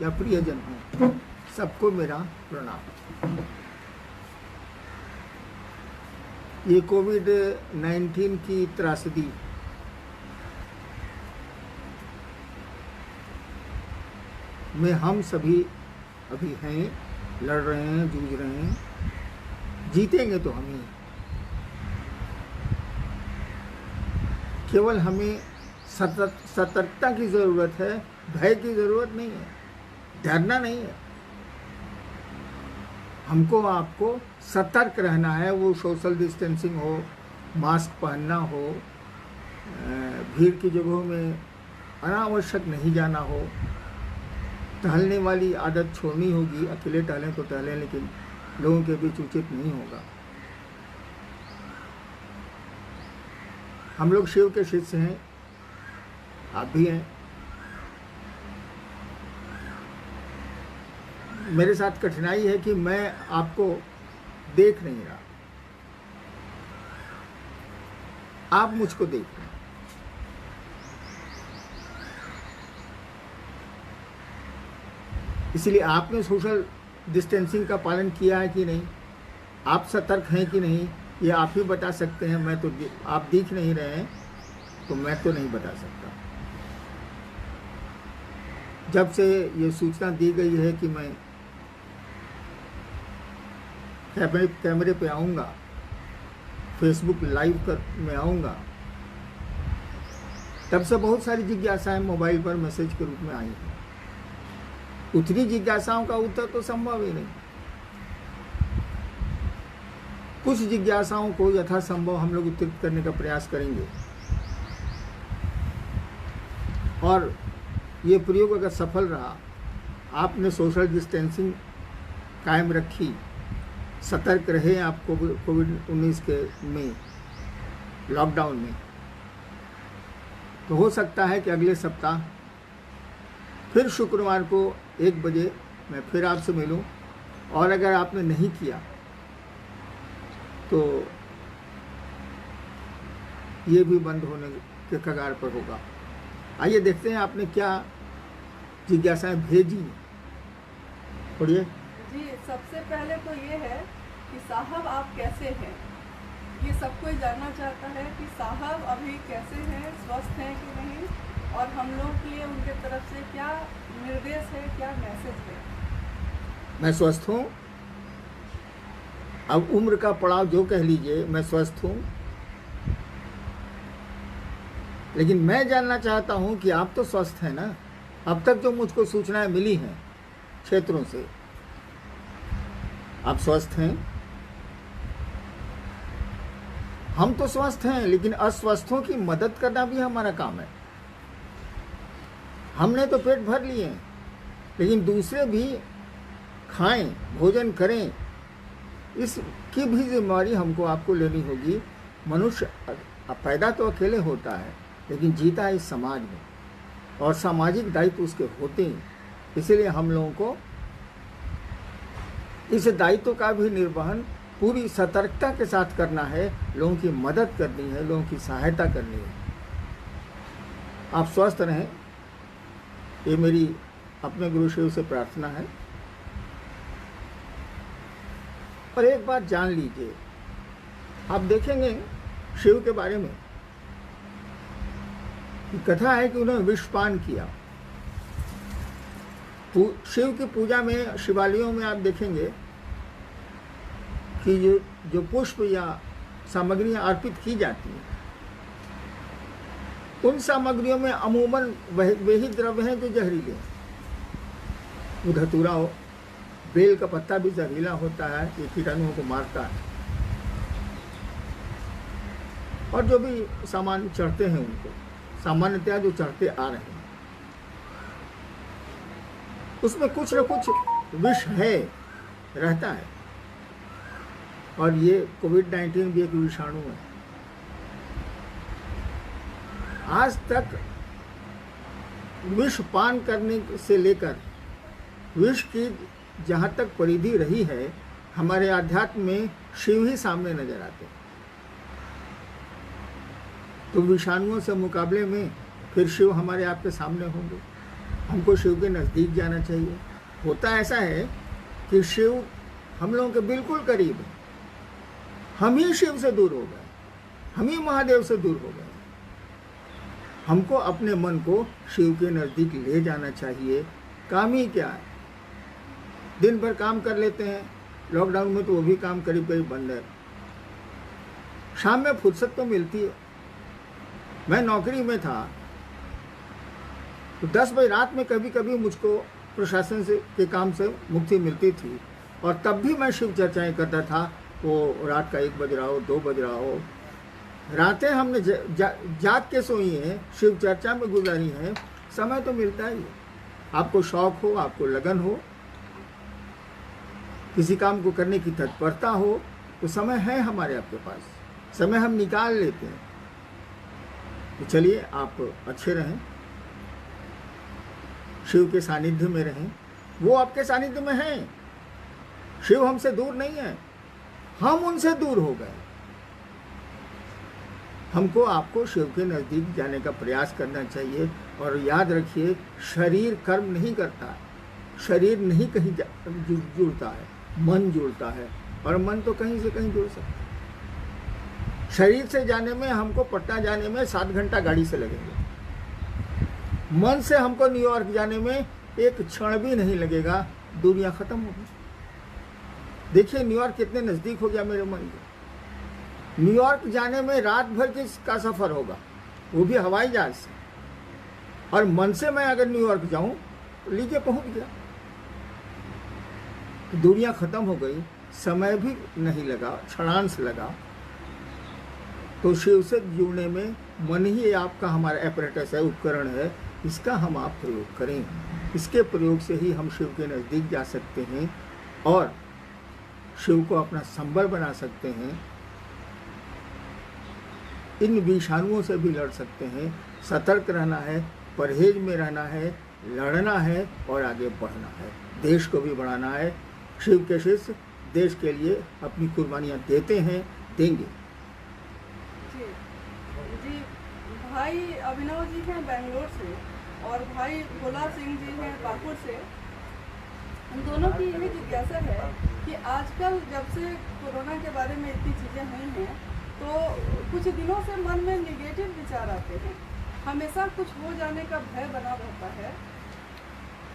या प्रियजन हों, सबको मेरा प्रणाम। ये कोविड-19 की त्रासदी में हम सभी अभी हैं, लड़ रहे हैं, जूझ रहे हैं। जीतेंगे तो हम ही। केवल हमें सतर्कता की ज़रूरत है, भय की ज़रूरत नहीं है, डरना नहीं है। हमको आपको सतर्क रहना है। वो सोशल डिस्टेंसिंग हो, मास्क पहनना हो, भीड़ की जगहों में अनावश्यक नहीं जाना हो, टहलने वाली आदत छोड़नी होगी। अकेले टहलें तो टहलें, लेकिन लोगों के बीच उचित नहीं होगा। हम लोग शिव के शिष्य हैं, आप भी हैं। मेरे साथ कठिनाई है कि मैं आपको देख नहीं रहा, आप मुझको देख रहे हैं। इसलिए आपने सोशल डिस्टेंसिंग का पालन किया है कि नहीं, आप सतर्क हैं कि नहीं, ये आप ही बता सकते हैं। मैं तो, आप दिख नहीं रहे हैं तो मैं तो नहीं बता सकता। जब से ये सूचना दी गई है कि मैं कैमरे पे आऊँगा, फेसबुक लाइव में आऊँगा, तब से बहुत सारी जिज्ञासाएं मोबाइल पर मैसेज के रूप में आई हैं। उतनी जिज्ञासाओं का उत्तर तो संभव ही नहीं। कुछ जिज्ञासाओं को यथासंभव हम लोग उत्तरित करने का प्रयास करेंगे। और ये प्रयोग अगर सफल रहा, आपने सोशल डिस्टेंसिंग कायम रखी, सतर्क रहे आप कोविड-19 के में, लॉकडाउन में, तो हो सकता है कि अगले सप्ताह फिर शुक्रवार को 1 बजे मैं फिर आपसे मिलूं। और अगर आपने नहीं किया तो ये भी बंद होने के कगार पर होगा। आइए देखते हैं आपने क्या जिज्ञासाएं भेजी। पढ़िए जी। सबसे पहले तो ये है कि साहब आप कैसे हैं, ये सब कोई जानना चाहता है कि साहब अभी कैसे हैं, स्वस्थ हैं कि नहीं, और हम लोग के लिए उनके तरफ से क्या निर्देश है, क्या मैसेज है। मैं स्वस्थ हूँ। अब उम्र का पड़ाव जो कह लीजिए, मैं स्वस्थ हूँ। लेकिन मैं जानना चाहता हूँ कि आप तो स्वस्थ हैं ना। अब तक जो मुझको सूचनाएं मिली हैं क्षेत्रों से, आप स्वस्थ हैं। हम तो स्वस्थ हैं, लेकिन अस्वस्थों की मदद करना भी हमारा काम है। हमने तो पेट भर लिए हैं, लेकिन दूसरे भी खाएं, भोजन करें, इसकी भी जिम्मेदारी हमको आपको लेनी होगी। मनुष्य पैदा तो अकेले होता है, लेकिन जीता है इस समाज में, और सामाजिक दायित्व उसके होते हैं। इसलिए हम लोगों को इस दायित्व का भी निर्वहन पूरी सतर्कता के साथ करना है, लोगों की मदद करनी है, लोगों की सहायता करनी है। आप स्वस्थ रहें, ये मेरी अपने गुरु शिव से प्रार्थना है। और एक बात जान लीजिए, आप देखेंगे शिव के बारे में कथा है कि उन्होंने विषपान किया। शिव की पूजा में, शिवालयों में आप देखेंगे कि जो पुष्प या सामग्रियां अर्पित की जाती हैं, उन सामग्रियों में अमूमन वे ही द्रव्य हैं जो जहरीले हैं। वो धतूरा हो, बेल का पत्ता भी जहरीला होता है, ये कीटाणुओं को मारता है। और जो भी सामान चढ़ते हैं उनको, सामान्यतया जो चढ़ते आ रहे हैं, उसमें कुछ न कुछ विष है, रहता है। और ये कोविड-19 भी एक विषाणु है। आज तक विष पान करने से लेकर विष की जहाँ तक परिधि रही है, हमारे अध्यात्म में शिव ही सामने नजर आते हैं। तो विषाणुओं से मुकाबले में फिर शिव हमारे आपके सामने होंगे। हमको शिव के नज़दीक जाना चाहिए। होता ऐसा है कि शिव हम लोगों के बिल्कुल करीब है, हम ही शिव से दूर हो गए, हम ही महादेव से दूर हो गए। हमको अपने मन को शिव के नज़दीक ले जाना चाहिए। काम ही क्या है, दिन भर काम कर लेते हैं, लॉकडाउन में तो वो भी काम करीब करीब बंद है। शाम में फुर्सत तो मिलती है। मैं नौकरी में था तो 10 बजे रात में कभी कभी मुझको प्रशासन से के काम से मुक्ति मिलती थी, और तब भी मैं शिव चर्चाएं करता था। वो रात का 1 बज रहा हो, 2 बज रहा हो, रातें हमने जाग के सोई हैं, शिव चर्चा में गुजारी हैं। समय तो मिलता ही है। आपको शौक हो, आपको लगन हो, किसी काम को करने की तत्परता हो, तो समय है हमारे आपके पास, समय हम निकाल लेते हैं। तो चलिए, आप अच्छे रहें, शिव के सानिध्य में रहें। वो आपके सानिध्य में हैं। शिव हमसे दूर नहीं है, हम उनसे दूर हो गए। हमको आपको शिव के नज़दीक जाने का प्रयास करना चाहिए। और याद रखिए, शरीर कर्म नहीं करता, शरीर नहीं कहीं जुड़ता है, मन जुड़ता है। और मन तो कहीं से कहीं जुड़ सकता है। शरीर से जाने में हमको पटना जाने में 7 घंटा गाड़ी से लगेंगे। मन से हमको न्यूयॉर्क जाने में 1 क्षण भी नहीं लगेगा, दुनिया खत्म होगी। देखिए न्यूयॉर्क कितने नज़दीक हो गया मेरे मन के। न्यूयॉर्क जाने में रात भर का सफ़र होगा, वो भी हवाई जहाज से। और मन से मैं अगर न्यूयॉर्क जाऊं तो लीजिए पहुंच गया। दुनिया खत्म हो गई, समय भी नहीं लगा, क्षणांश लगा। तो शिव से जुड़ने में मन ही आपका हमारा एपरेटस है, उपकरण है। इसका हम आप प्रयोग करें। इसके प्रयोग से ही हम शिव के नज़दीक जा सकते हैं और शिव को अपना संबल बना सकते हैं। इन विषाणुओं से भी लड़ सकते हैं। सतर्क रहना है, परहेज में रहना है, लड़ना है और आगे बढ़ना है। देश को भी बढ़ाना है। शिव के शिष्य देश के लिए अपनी कुर्बानियाँ देते हैं, देंगे। जी, भाई अभिनव जी हैं बेंगलोर से और भाई भोला सिंह जी हैं पाकुड़ से। उन दोनों की यही जिज्ञासा है कि आजकल जब से कोरोना के बारे में इतनी चीज़ें हुई हैं, तो कुछ दिनों से मन में निगेटिव विचार आते हैं। हमेशा कुछ हो जाने का भय बना रहता है।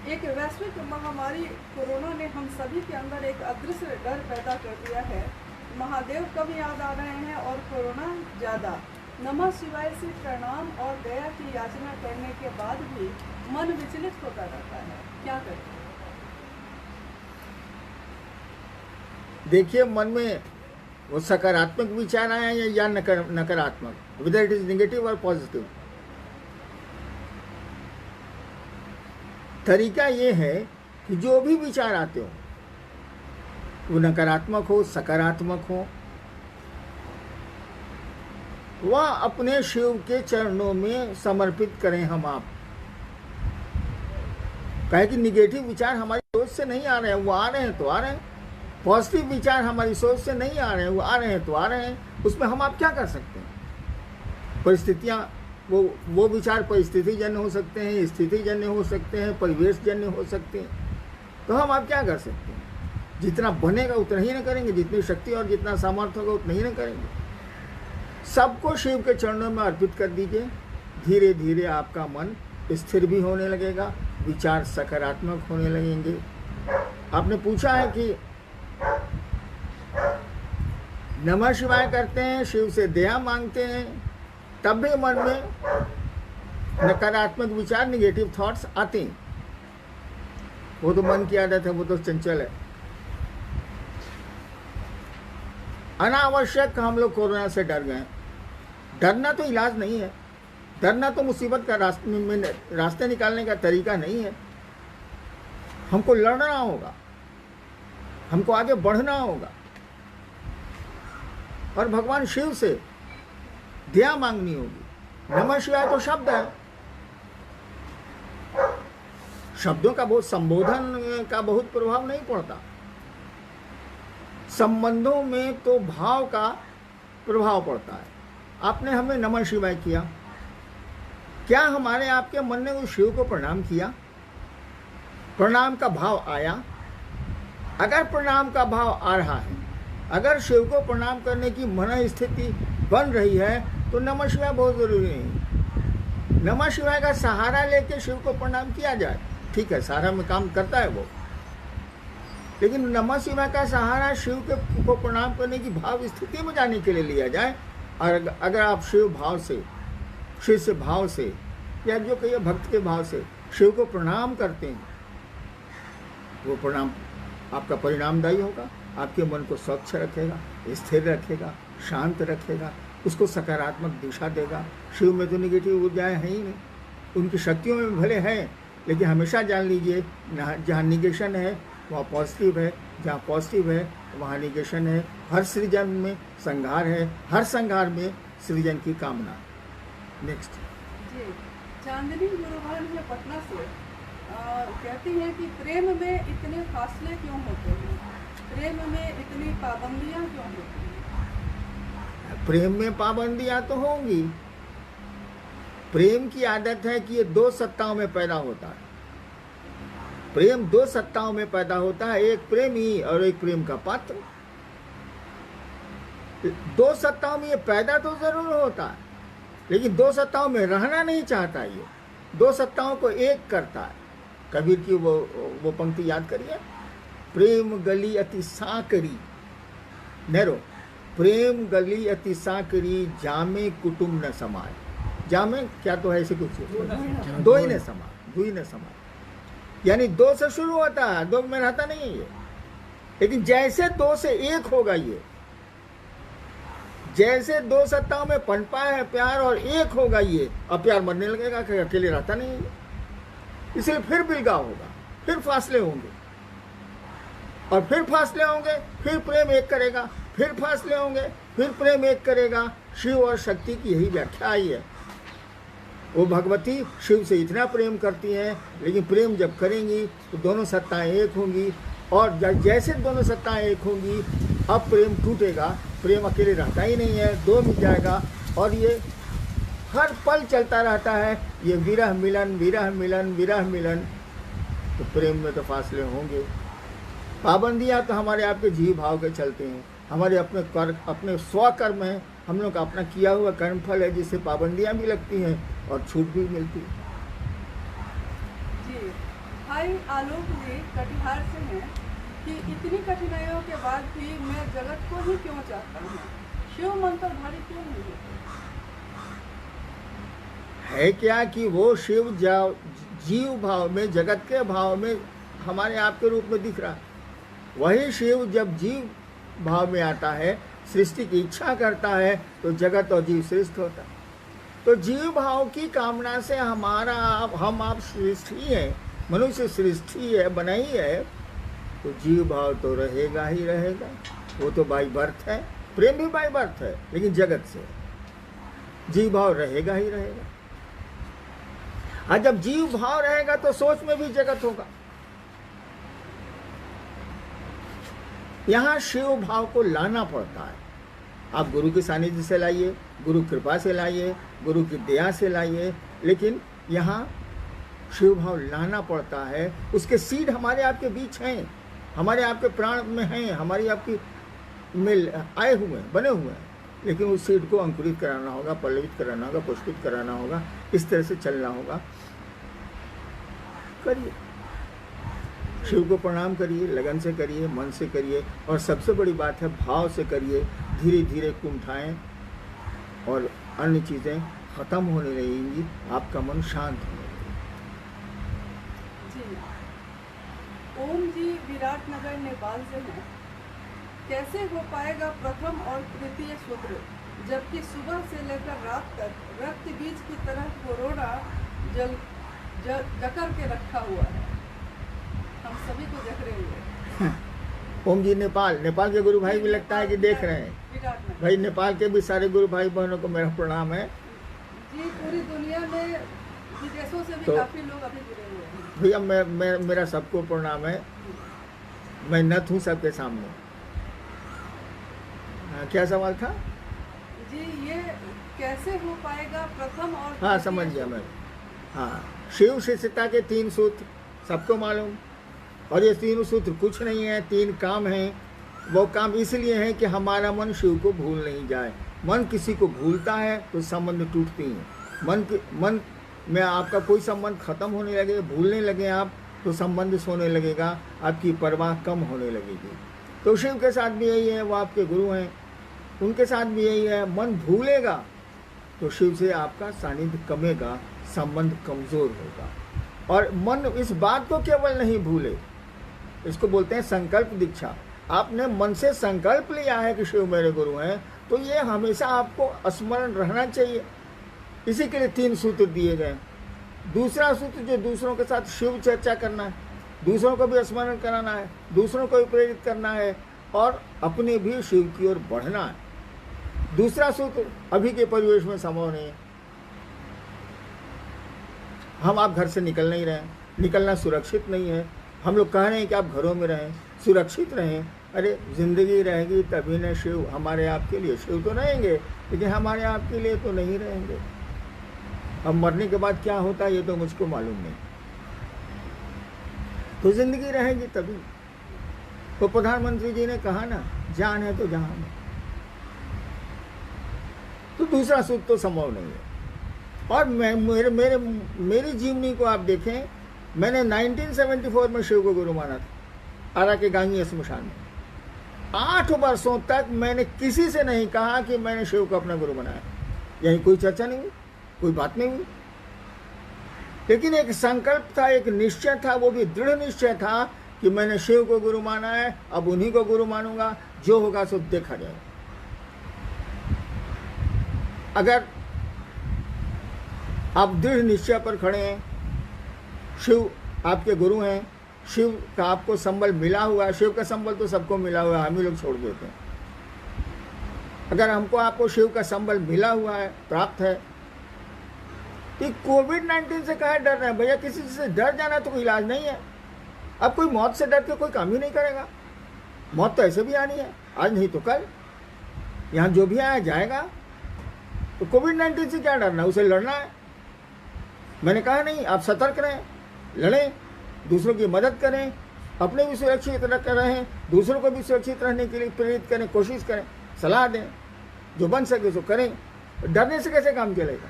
एक वैश्विक महामारी कोरोना ने हम सभी के अंदर एक अदृश्य डर पैदा कर दिया है। महादेव कम याद आ रहे हैं और कोरोना ज़्यादा। नमः शिवाय से प्रणाम और दया की याचना करने के बाद भी मन विचलित होता रहता है, क्या करें? देखिए, मन में वो सकारात्मक विचार आए या नकारात्मक, whether it is negative और पॉजिटिव। तरीका ये है कि जो भी विचार आते हो, वो नकारात्मक हो सकारात्मक हो, वह अपने शिव के चरणों में समर्पित करें हम आप। कहे कि निगेटिव विचार हमारी सोच से नहीं आ रहे हैं, वो आ रहे हैं तो आ रहे हैं। पॉजिटिव विचार हमारी सोच से नहीं आ रहे हैं, वो आ रहे हैं तो आ रहे हैं, उसमें हम आप क्या कर सकते हैं। परिस्थितियाँ, वो विचार परिस्थिति जन्य हो सकते हैं, स्थिति जन्य हो सकते हैं, परिवेश जन्य हो सकते हैं, तो हम आप क्या कर सकते हैं। जितना बनेगा उतना ही ना करेंगे, जितनी शक्ति और जितना सामर्थ्य होगा उतना ही ना करेंगे। सबको शिव के चरणों में अर्पित कर दीजिए। धीरे धीरे आपका मन स्थिर भी होने लगेगा, विचार सकारात्मक होने लगेंगे। आपने पूछा है कि नमः शिवाय करते हैं, शिव से दया मांगते हैं, तब भी मन में नकारात्मक विचार, निगेटिव थॉट्स आते हैं। वो तो मन की आदत है, वो तो चंचल है। अनावश्यक हम लोग कोरोना से डर गए। डरना तो इलाज नहीं है, डरना तो मुसीबत का रास्ते निकालने का तरीका नहीं है। हमको लड़ना होगा, हमको आगे बढ़ना होगा और भगवान शिव से दया मांगनी होगी। नमः शिवाय तो शब्द है, शब्दों का बहुत, संबोधन का बहुत प्रभाव नहीं पड़ता। संबंधों में तो भाव का प्रभाव पड़ता है। आपने हमें नमः शिवाय किया, क्या हमारे आपके मन ने उस शिव को प्रणाम किया? प्रणाम का भाव आया? अगर प्रणाम का भाव आ रहा है, अगर शिव को प्रणाम करने की मन स्थिति बन रही है, तो नमः शिवाय बहुत जरूरी नहीं। नमः शिवाय का सहारा लेके शिव को प्रणाम किया जाए, ठीक है, सहारा में काम करता है वो, लेकिन नमः शिवाय का सहारा शिव के को प्रणाम करने की भाव स्थिति में जाने के लिए लिया जाए। और अगर आप शिव भाव से, शिव से भाव से, या जो कहिए भक्त के भाव से शिव को प्रणाम करते हैं, वो प्रणाम आपका परिणामदायी होगा, आपके मन को स्वच्छ रखेगा, स्थिर रखेगा, शांत रखेगा, उसको सकारात्मक दिशा देगा। शिव में तो निगेटिव ऊर्जाएँ हैं ही नहीं, उनकी शक्तियों में भले हैं, लेकिन हमेशा जान लीजिए जहाँ निगेशन है वहाँ पॉजिटिव है, जहाँ पॉजिटिव है वहाँ निगेशन है। हर सृजन में संहार है, हर संहार में सृजन की कामना। नेक्स्ट जी, चांदनी गुरुभान है पटना से कहती हैं कि प्रेम में इतने फासले क्यों होते हैं, प्रेम में इतनी पाबंदियां क्यों होती हैं? प्रेम में पाबंदियां तो होंगी। प्रेम की आदत है कि ये दो सत्ताओं में पैदा होता है। प्रेम दो सत्ताओं में पैदा होता है, एक प्रेमी और एक प्रेम का पात्र। दो सत्ताओं में ये पैदा तो जरूर होता है, लेकिन दो सत्ताओं में रहना नहीं चाहता। ये दो सत्ताओं को एक करता है। कबीर की वो पंक्ति याद करिए, प्रेम गली अति साकरी, नेरो, प्रेम गली अति साकरी, जामे कुटुंब न समाए। जामे क्या तो है ऐसे कुछ, दो ही न समाए, दो ही न समाए, यानी दो से शुरू होता है, दो में रहता नहीं है ये। लेकिन जैसे दो से एक होगा ये, जैसे दो सत्ताओं में पनपा है प्यार और एक होगा ये, अब प्यार मरने लगेगा, अकेले रहता नहीं है, इसलिए फिर बिलगाव होगा, फिर फासले होंगे, और फिर फासले होंगे, फिर प्रेम एक करेगा, फिर फासले होंगे, फिर प्रेम एक करेगा। शिव और शक्ति की यही व्याख्या आई है। वो भगवती शिव से इतना प्रेम करती हैं, लेकिन प्रेम जब करेंगी तो दोनों सत्ताएं एक होंगी, और जैसे दोनों सत्ताएं एक होंगी, अब प्रेम टूटेगा, प्रेम अकेले रहता ही नहीं है, दो मिल जाएगा, और ये हर पल चलता रहता है, ये विरह मिलन, विरह मिलन, विरह मिलन। तो प्रेम में तो फासले होंगे। पाबंदियाँ तो हमारे आपके जीव भाव के चलते हैं, हमारे अपने कर्म, अपने स्वकर्म है, हम लोग का अपना किया हुआ कर्मफल है, जिससे पाबंदियाँ भी लगती हैं और छूट भी मिलती है। जी, भाई आलोक जी कटिहार से हैं कि इतनी कठिनाइयों के बाद भी मैं जगत को ही क्यों चाहता हूँ, शिव मंत्र भारी क्यों नहीं होते? है क्या कि वो शिव जीव भाव में, जगत के भाव में हमारे आपके रूप में दिख रहा है। वही शिव जब जीव भाव में आता है, सृष्टि की इच्छा करता है, तो जगत और जीव सृष्टि होता है। तो जीव भाव की कामना से हमारा हम आप सृष्टि है, मनुष्य सृष्टि है, बनाई है, तो जीव भाव तो रहेगा ही रहेगा। वो तो बाई बर्थ है, प्रेम भी बाई बर्थ है, लेकिन जगत से जीव भाव रहेगा ही रहेगा। और जब जीव भाव रहेगा तो सोच में भी जगत होगा। यहाँ शिव भाव को लाना पड़ता है। आप गुरु के सानिध्य से लाइए, गुरु कृपा से लाइए, गुरु की दया से लाइए, लेकिन यहाँ शिव भाव लाना पड़ता है। उसके सीड हमारे आपके बीच हैं, हमारे आपके प्राण में हैं, हमारी आपकी में आए हुए हैं, बने हुए हैं, लेकिन उस सीड को अंकुरित कराना होगा, पल्लवित कराना होगा, पुष्पित कराना होगा, इस तरह से चलना होगा। करिए, शिव को प्रणाम करिए, लगन से करिए, मन से करिए, और सबसे बड़ी बात है भाव से करिए। धीरे धीरे कुंठाएं और अन्य चीज़ें खत्म होने लगेंगी, आपका मन शांत होने लगेगा। जी ओम जी विराटनगर नेपाल से हैं। कैसे हो पाएगा प्रथम और तृतीय सूत्र, जबकि सुबह से लेकर रात तक रक्त बीज की तरह कोरोना जकड़ के रखा हुआ है, हम सभी को जकड़े हुए। ओम जी नेपाल के गुरु भाई भी लगता है कि देख रहे हैं भाई। नेपाल के भी सारे गुरु भाई बहनों को मेरा प्रणाम है जी। पूरी दुनिया में विदेशों से भी तो काफी लोग अभी जुड़े हुए हैं। भैया मेरा सबको प्रणाम है। मैं नत हूँ सबके सामने। क्या सवाल था जी? ये कैसे हो पाएगा प्रथम और हाँ समझ गया मैं। हाँ, शिव शिष्यता के 3 सूत्र सबको मालूम, और ये 3 सूत्र कुछ नहीं है, 3 काम हैं। वो काम इसलिए है कि हमारा मन शिव को भूल नहीं जाए। मन किसी को भूलता है तो संबंध टूटती हैं। मन में आपका कोई संबंध खत्म होने लगे, भूलने लगे आप, तो संबंध सोने लगेगा, आपकी परवाह कम होने लगेगी। तो शिव के साथ भी यही है, वो आपके गुरु हैं, उनके साथ भी यही है। मन भूलेगा तो शिव से आपका सानिध्य कमेगा, संबंध कमज़ोर होगा। और मन इस बात को केवल नहीं भूले, इसको बोलते हैं संकल्प दीक्षा। आपने मन से संकल्प लिया है कि शिव मेरे गुरु हैं, तो ये हमेशा आपको स्मरण रहना चाहिए। इसी के लिए 3 सूत्र दिए गए। दूसरा सूत्र जो दूसरों के साथ शिव चर्चा करना है, दूसरों को भी स्मरण कराना है, दूसरों को भी प्रेरित करना है, और अपने भी शिव की ओर बढ़ना है। दूसरा सूत्र अभी के परिवेश में संभव नहीं है। हम आप घर से निकल नहीं रहे, निकलना सुरक्षित नहीं है। हम लोग कह रहे हैं कि आप घरों में रहें, सुरक्षित रहें। अरे जिंदगी रहेगी तभी न शिव हमारे आपके लिए। शिव तो रहेंगे लेकिन हमारे आपके लिए तो नहीं रहेंगे। अब मरने के बाद क्या होता है ये तो मुझको मालूम नहीं। तो जिंदगी रहेगी तभी। तो प्रधानमंत्री जी ने कहा ना, जान है तो जहान है। तो दूसरा सूत्र तो संभव नहीं है। और मेरी जीवनी को आप देखें, मैंने 1974 में शिव को गुरु माना था, आरा के गांगी स्मशान में। 8 वर्षों तक मैंने किसी से नहीं कहा कि मैंने शिव को अपना गुरु बनाया। यही कोई चर्चा नहीं हुई, कोई बात नहीं हुई। लेकिन एक संकल्प था, एक निश्चय था, वो भी दृढ़ निश्चय था कि मैंने शिव को गुरु माना है, अब उन्हीं को गुरु मानूंगा, जो होगा सो देखा जाएगा। अगर आप दृढ़ निश्चय पर खड़े हैं, शिव आपके गुरु हैं, शिव का आपको संबल मिला हुआ है। शिव का संबल तो सबको मिला हुआ है, हम ही लोग छोड़ देते हैं। अगर हमको आपको शिव का संबल मिला हुआ है, प्राप्त है, तो कोविड-19 से कहाँ डर रहे हैं भैया? किसी से डर जाना तो कोई इलाज नहीं है। अब कोई मौत से डर के कोई काम ही नहीं करेगा। मौत तो ऐसे भी आनी है, आज नहीं तो कल। यहाँ जो भी आया जाएगा। तो कोविड-19 से क्या डरना, उसे लड़ना है। मैंने कहा नहीं, आप सतर्क रहें, लड़ें, दूसरों की मदद करें, अपने भी सुरक्षित रहें, दूसरों को भी सुरक्षित रहने के लिए प्रेरित करें, कोशिश करें, सलाह दें, जो बन सके सो करें। डरने से कैसे काम चलेगा?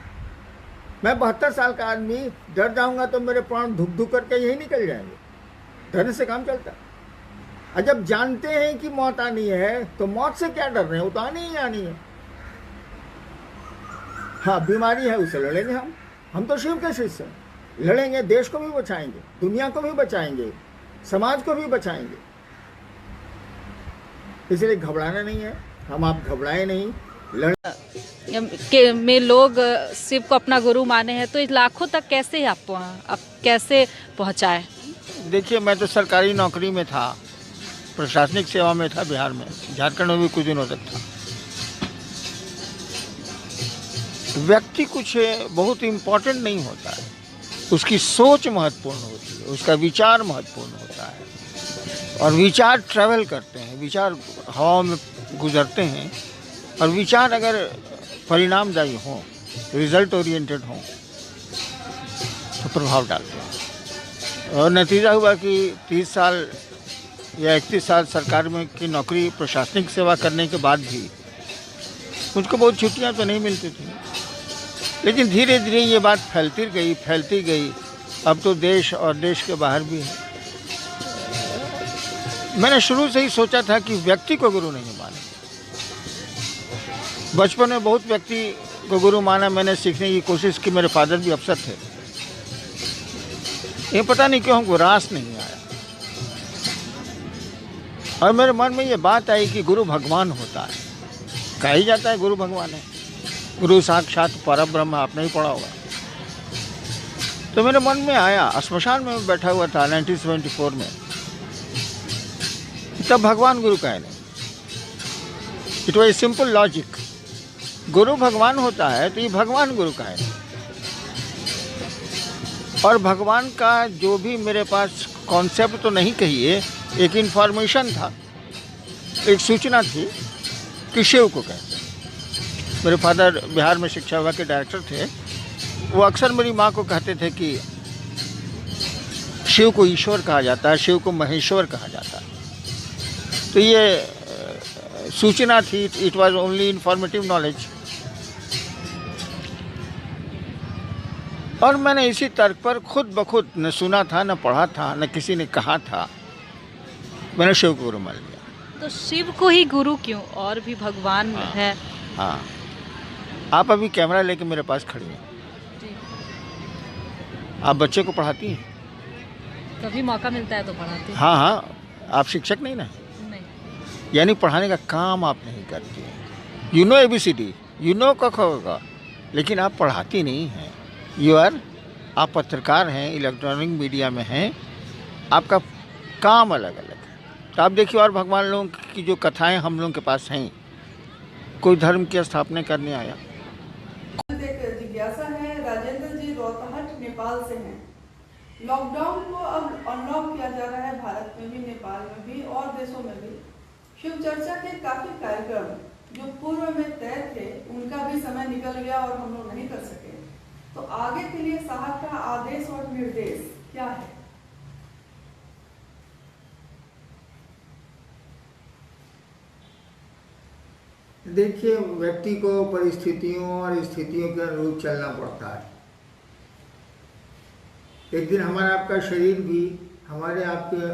मैं 72 साल का आदमी डर जाऊंगा तो मेरे प्राण धुक धुक करके यही निकल जाएंगे। डरने से काम चलता। और जब जानते हैं कि मौत आनी है तो मौत से क्या डर रहे हैं, वो तो आनी ही आनी है। हाँ, बीमारी है, उसे लड़ेंगे हम तो शिव के शिष्य हैं, लड़ेंगे, देश को भी बचाएंगे, दुनिया को भी बचाएंगे, समाज को भी बचाएंगे। इसलिए घबराना नहीं है, हम आप घबराए नहीं, के में लोग शिव को अपना गुरु माने हैं, तो इस लाखों तक कैसे आप कैसे पहुंचाए? देखिए, मैं तो सरकारी नौकरी में था, प्रशासनिक सेवा में था बिहार में, झारखंड में भी कुछ दिनों तक था। व्यक्ति कुछ बहुत इम्पोर्टेंट नहीं होता है, उसकी सोच महत्वपूर्ण होती है, उसका विचार महत्वपूर्ण होता है। और विचार ट्रैवल करते हैं, विचार हवा में गुजरते हैं, और विचार अगर परिणामदायी हों, रिजल्ट ओरिएंटेड हों, तो प्रभाव डालते हैं। और नतीजा हुआ कि 30 साल या 31 साल सरकार में की नौकरी, प्रशासनिक सेवा करने के बाद भी मुझको बहुत छुट्टियां तो नहीं मिलती थी, लेकिन धीरे धीरे ये बात फैलती गई। अब तो देश और देश के बाहर भी है। मैंने शुरू से ही सोचा था कि व्यक्ति को गुरु नहीं माने। बचपन में बहुत व्यक्ति को गुरु माना, मैंने सीखने की कोशिश की। मेरे फादर भी अफसर थे। ये पता नहीं क्यों हमको रास नहीं आया, और मेरे मन में ये बात आई कि गुरु भगवान होता है। कहा ही जाता है गुरु भगवान है, गुरु साक्षात परब्रह्म, आपने ही पढ़ा होगा। तो मेरे मन में आया, श्मशान में बैठा हुआ था 1974 में, तब भगवान गुरु का है नहीं। इट वॉज सिंपल लॉजिक, गुरु भगवान होता है तो ये भगवान गुरु का है। और भगवान का जो भी मेरे पास कॉन्सेप्ट तो नहीं कहिए, एक इन्फॉर्मेशन था, एक सूचना थी कि शिव को कहते हैं। मेरे फादर बिहार में शिक्षा विभाग के डायरेक्टर थे। वो अक्सर मेरी माँ को कहते थे कि शिव को ईश्वर कहा जाता है, शिव को महेश्वर कहा जाता है। तो ये सूचना थी, it was only informative knowledge. और मैंने इसी तर्क पर खुद ब खुद न सुना था, न पढ़ा था, न किसी ने कहा था, मैंने शिव को गुरु मान लिया। तो शिव को ही गुरु क्यों, और भी भगवान है? हाँ, आप अभी कैमरा लेके मेरे पास खड़ी हैं, आप बच्चे को पढ़ाती हैं? कभी मौका मिलता है तो पढ़ाती हूँ। हाँ हाँ, आप शिक्षक नहीं ना? नहीं। यानी पढ़ाने का काम आप नहीं करती हैं। You know ABCD, you know क ख ग, लेकिन आप पढ़ाती नहीं हैं। आप पत्रकार हैं, इलेक्ट्रॉनिक मीडिया में हैं, आपका काम अलग अलग है। तो आप देखिए, और भगवान लोगों की जो कथाएं हम लोगों के पास हैं, कोई धर्म की स्थापना करने आया। एक जिज्ञासा है, राजेंद्र जी रोहतहट नेपाल से हैं। लॉकडाउन को अब अनलॉक किया जा रहा है, भारत में भी, नेपाल में भी और देशों में भी। शिव चर्चा के काफी कार्यक्रम जो पूर्व में तय थे, उनका भी समय निकल गया और हम लोग नहीं कर सके। तो आगे के लिए साहब का आदेश और निर्देश क्या है? देखिए, व्यक्ति को परिस्थितियों और स्थितियों के अनुरूप चलना पड़ता है। एक दिन हमारा आपका शरीर भी हमारे आपके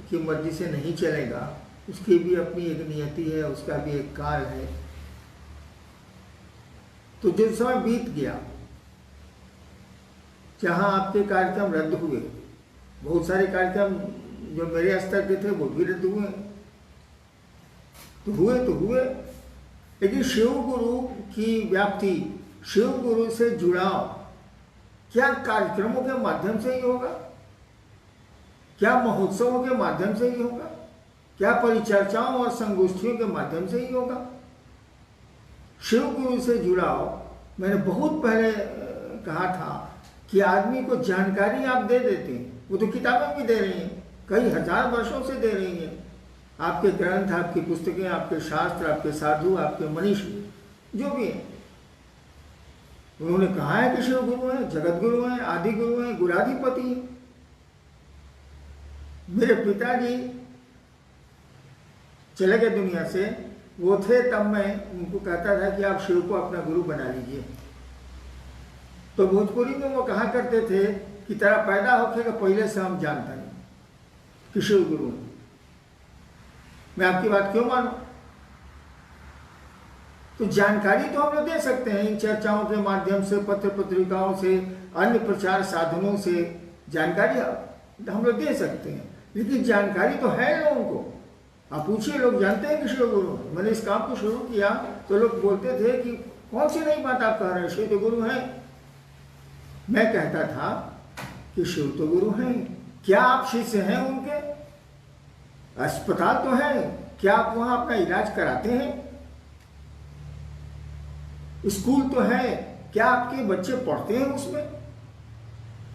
की मर्जी से नहीं चलेगा, उसकी भी अपनी एक नियति है, उसका भी एक काल है। तो जो समय बीत गया, जहाँ आपके कार्यक्रम रद्द हुए, बहुत सारे कार्यक्रम जो मेरे स्तर के थे वो भी रद्द हुए, तो हुए, लेकिन शिव गुरु की व्याप्ति, शिव गुरु से जुड़ाव क्या कार्यक्रमों के माध्यम से ही होगा? क्या महोत्सवों के माध्यम से ही होगा? क्या परिचर्चाओं और संगोष्ठियों के माध्यम से ही होगा? शिव गुरु से जुड़ाव, मैंने बहुत पहले कहा था कि आदमी को जानकारी आप दे देते हैं, वो तो किताबें भी दे रही हैं, कई हजार वर्षों से दे रही हैं। आपके ग्रंथ, आपकी पुस्तकें, आपके शास्त्र, आपके साधु, आपके मनीषी जो भी हैं, उन्होंने कहा है कि शिव गुरु हैं, जगत गुरु हैं, आदि गुरु हैं, गुराधिपति हैं। मेरे पिताजी चले गए दुनिया से, वो थे तब मैं उनको कहता था कि आप शिव को अपना गुरु बना लीजिए। तो भोजपुरी में वो कहा करते थे कि तेरा पैदा होने का पहले से हम जानते नहीं कि शिव गुरु हैं। मैं आपकी बात क्यों मानूं? तो जानकारी तो हम लोग दे सकते हैं इन चर्चाओं के माध्यम से, पत्र पत्रिकाओं से, अन्य प्रचार साधनों से जानकारी हम लोग दे सकते हैं, लेकिन जानकारी तो है लोगों को। आप पूछिए, लोग जानते हैं कि शिव गुरु हैं। मैंने इस काम को शुरू किया तो लोग बोलते थे कि कौन सी नई बात आप कह रहे हैं, शिव तो गुरु हैं। मैं कहता था कि शिव तो गुरु हैं। क्या आप शिष्य हैं उनके? अस्पताल तो है, क्या आप वहां अपना इलाज कराते हैं? स्कूल तो है, क्या आपके बच्चे पढ़ते हैं उसमें?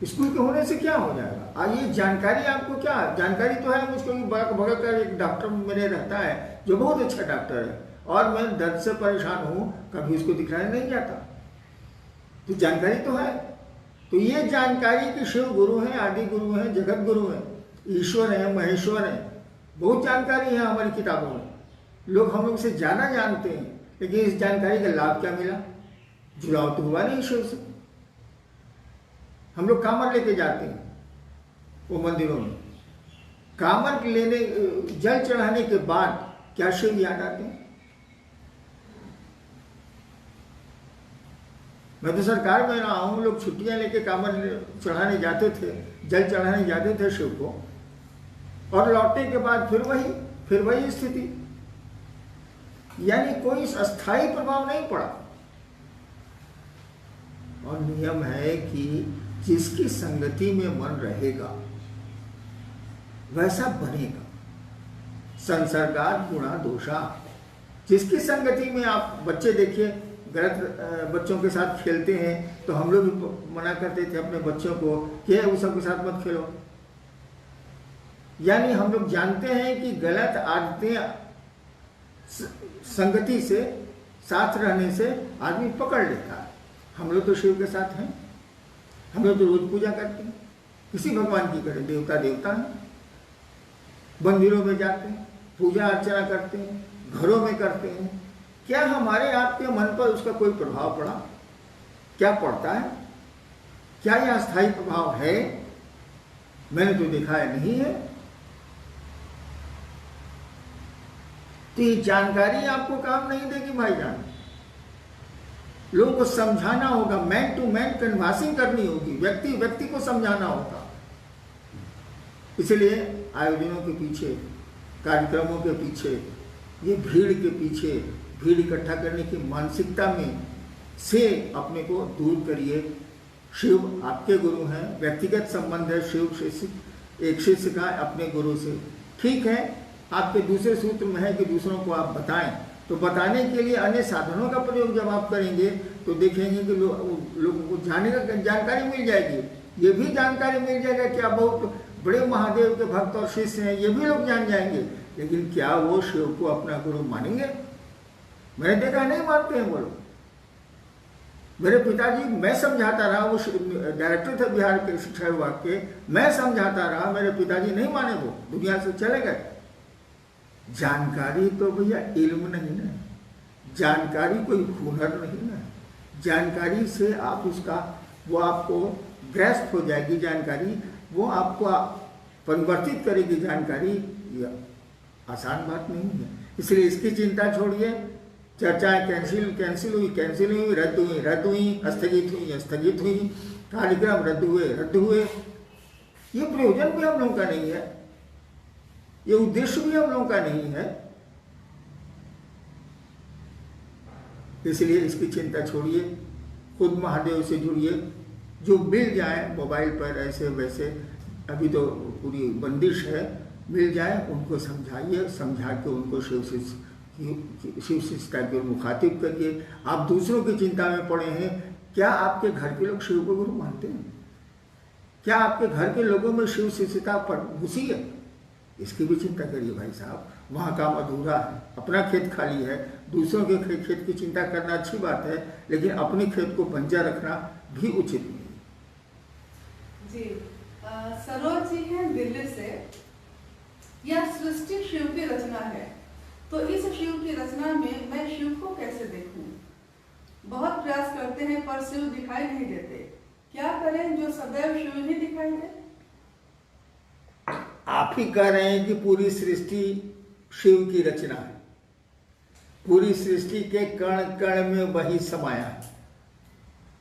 स्कूल के होने से क्या हो जाएगा? ये जानकारी आपको क्या, जानकारी तो है मुझको भगत कर एक डॉक्टर मेरे रहता है जो बहुत अच्छा डॉक्टर है और मैं दर्द से परेशान हूँ, कभी उसको दिखलाने नहीं जाता, तो जानकारी तो है। तो ये जानकारी कि शिव गुरु हैं, आदि गुरु हैं, जगत गुरु हैं, ईश्वर हैं, महेश्वर हैं, बहुत जानकारी है हमारी किताबों में। लोग हम लोग से ज़्यादा जानते हैं, लेकिन इस जानकारी का लाभ क्या मिला? जुड़ाव तो हुआ नहीं शिव से। हम लोग कामर लेके जाते हैं वो मंदिरों में, कामर लेने जल चढ़ाने के बाद क्या शिव याद आते हैं? मैं तो सरकार में रहा हूँ, लोग छुट्टियां लेके कामर चढ़ाने जाते थे, जल चढ़ाने जाते थे शिव को, और लौटने के बाद फिर वही स्थिति, यानी कोई अस्थायी प्रभाव नहीं पड़ा। और नियम है कि जिसकी संगति में मन रहेगा वैसा बनेगा। संसर्गात् गुणा दोषा, जिसकी संगति में आप बच्चे देखिए, गलत बच्चों के साथ खेलते हैं तो हम लोग भी मना करते थे अपने बच्चों को कि वो सबके साथ मत खेलो। यानी हम लोग जानते हैं कि गलत आदतें संगति से, साथ रहने से आदमी पकड़ लेता है। हम लोग तो शिव के साथ हैं, हम लोग तो रोज पूजा करते हैं, किसी भगवान की करें, देवता देवता हैं, मंदिरों में जाते हैं, पूजा अर्चना करते हैं, घरों में करते हैं। क्या हमारे आपके मन पर उसका कोई प्रभाव पड़ा? क्या पड़ता है? क्या यह अस्थायी प्रभाव है? मैंने तो देखा है नहीं है। तो ये जानकारी आपको काम नहीं देगी भाईजान। लोगों को समझाना होगा, मैन टू मैन कन्वर्सिंग करनी होगी, व्यक्ति व्यक्ति को समझाना होगा। इसलिए आयोजनों के पीछे, कार्यक्रमों के पीछे, ये भीड़ के पीछे, भीड़ इकट्ठा करने की मानसिकता में से अपने को दूर करिए। शिव आपके गुरु हैं, व्यक्तिगत संबंध है शिव शिष्य, एक शिष्य का अपने गुरु से। ठीक है, आपके दूसरे सूत्र में है कि दूसरों को आप बताएं, तो बताने के लिए अन्य साधनों का प्रयोग जब आप करेंगे तो देखेंगे कि लोगों को जानकारी मिल जाएगी। ये भी जानकारी मिल जाएगा कि आप बहुत बड़े महादेव के भक्त और शिष्य हैं, ये भी लोग जान जाएंगे। लेकिन क्या वो शिव को अपना गुरु मानेंगे? मैंने देखा नहीं मानते हैं वो लोग। मेरे पिताजी, मैं समझाता रहा, वो डायरेक्टर थे बिहार के शिक्षा विभाग के, मैं समझाता रहा, मेरे पिताजी नहीं माने, वो दुनिया से चले गए। जानकारी तो भैया इल्म नहीं है, जानकारी कोई हुनर नहीं है। जानकारी से आप उसका, वो आपको ग्रस्त हो जाएगी जानकारी, वो आपको परिवर्तित करेगी जानकारी। ये आसान बात नहीं है, इसलिए इसकी चिंता छोड़िए। चर्चाएं कैंसिल हुई, रद्द हुई, स्थगित हुई, कार्यक्रम रद्द हुए। ये प्रयोजन भी हम लोगों का नहीं है, ये उद्देश्य भी हम लोगों का नहीं है। इसलिए इसकी चिंता छोड़िए, खुद महादेव से जुड़िए। जो मिल जाए मोबाइल पर ऐसे वैसे, अभी तो पूरी बंदिश है, मिल जाए उनको समझाइए, समझा के उनको शिव शिष्यता के मुखातिब करिए। आप दूसरों की चिंता में पड़े हैं। क्या आपके घर के लोग शिव को गुरु मानते हैं? क्या आपके घर के लोगों में शिव शिष्यता पर घुसी है? इसकी भी चिंता करिए भाई साहब। वहाँ काम अधूरा है, अपना खेत खाली है। दूसरों के खेत की चिंता करना अच्छी बात है, लेकिन अपने खेत को बंजर रखना भी उचित नहीं जी। सरोज जी हैं दिल्ली से। यह सृष्टि शिव की रचना है, तो इस शिव की रचना में मैं शिव को कैसे देखूं? बहुत प्रयास करते हैं पर शिव दिखाई नहीं देते। क्या करें जो सदैव शिव ही दिखाई दे? आप ही कह रहे हैं कि पूरी सृष्टि शिव की रचना है, पूरी सृष्टि के कण कण में वही समाया है,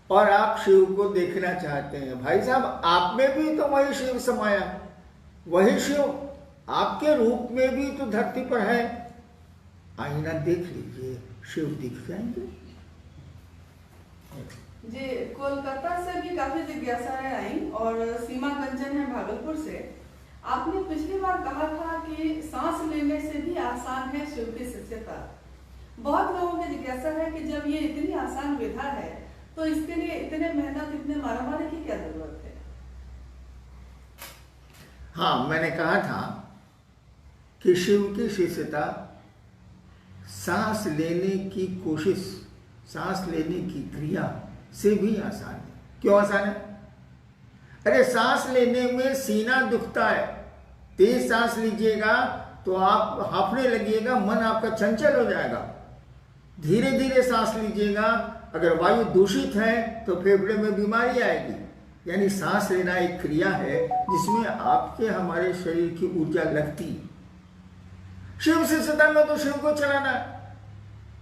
और आप शिव को देखना चाहते हैं। भाई साहब, आप में भी तो वही शिव समाया, वही शिव आपके रूप में भी तो धरती पर है। आईना देख लीजिए, शिव दिख जाएंगे। जी, कोलकाता से भी काफी जिज्ञासाएं आई, और सीमा कंचन है भागलपुर से। आपने पिछली बार कहा था कि सांस लेने से भी आसान है शिव की शिष्यता। बहुत लोगों की जिज्ञासा है कि जब ये इतनी आसान विधा है तो इसके लिए इतने मेहनत, इतने मारामारी की क्या जरूरत है? हाँ, मैंने कहा था कि शिव की शिष्यता सांस लेने की कोशिश, सांस लेने की क्रिया से भी आसान है। क्यों आसान है? अरे सांस लेने में सीना दुखता है, तेज सांस लीजिएगा तो आप हांफने लगिएगा, मन आपका चंचल हो जाएगा। धीरे धीरे सांस लीजिएगा, अगर वायु दूषित है तो फेफड़े में बीमारी आएगी। यानी सांस लेना एक क्रिया है जिसमें आपके हमारे शरीर की ऊर्जा लगती। शिव शिष्यता में तो शिव को चलाना है,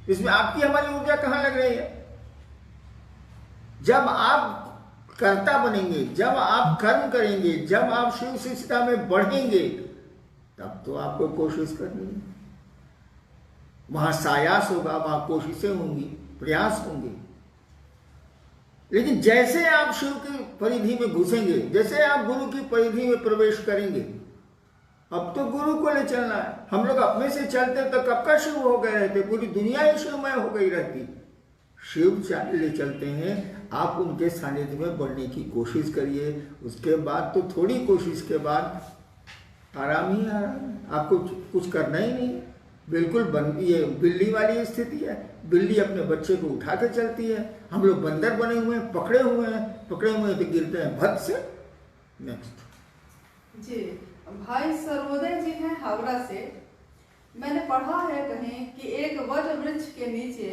इसमें आपकी हमारी ऊर्जा कहां लग रही है? जब आप कर्ता बनेंगे, जब आप कर्म करेंगे, जब आप शिव शिष्यता में बढ़ेंगे, तब तो आपको कोशिश करनी है। वहां सायास होगा, वहां कोशिशें होंगी, प्रयास होंगे। लेकिन जैसे आप शिव की परिधि में घुसेंगे, जैसे आप गुरु की परिधि में प्रवेश करेंगे, अब तो गुरु को ले चलना है। हम लोग अपने से चलते तो कब का शिव हो गए रहते, पूरी दुनिया ही शिवमय हो गई रहती। शिव ले चलते हैं, आप उनके सानिध्य में बढ़ने की कोशिश करिए। उसके बाद तो थोड़ी कोशिश के बाद आराम ही आराम है, आपको कुछ करना ही नहीं। बिल्कुल ये बिल्ली वाली स्थिति है। बिल्ली अपने बच्चे को उठा के चलती है, हम लोग बंदर बने हुए हैं, पकड़े हुए हैं तो गिरते हैं भद से। नेक्स्ट जी, भाई सर्वोदय जी हैं हावड़ा से। मैंने पढ़ा है कहीं कि एक वट वृक्ष के नीचे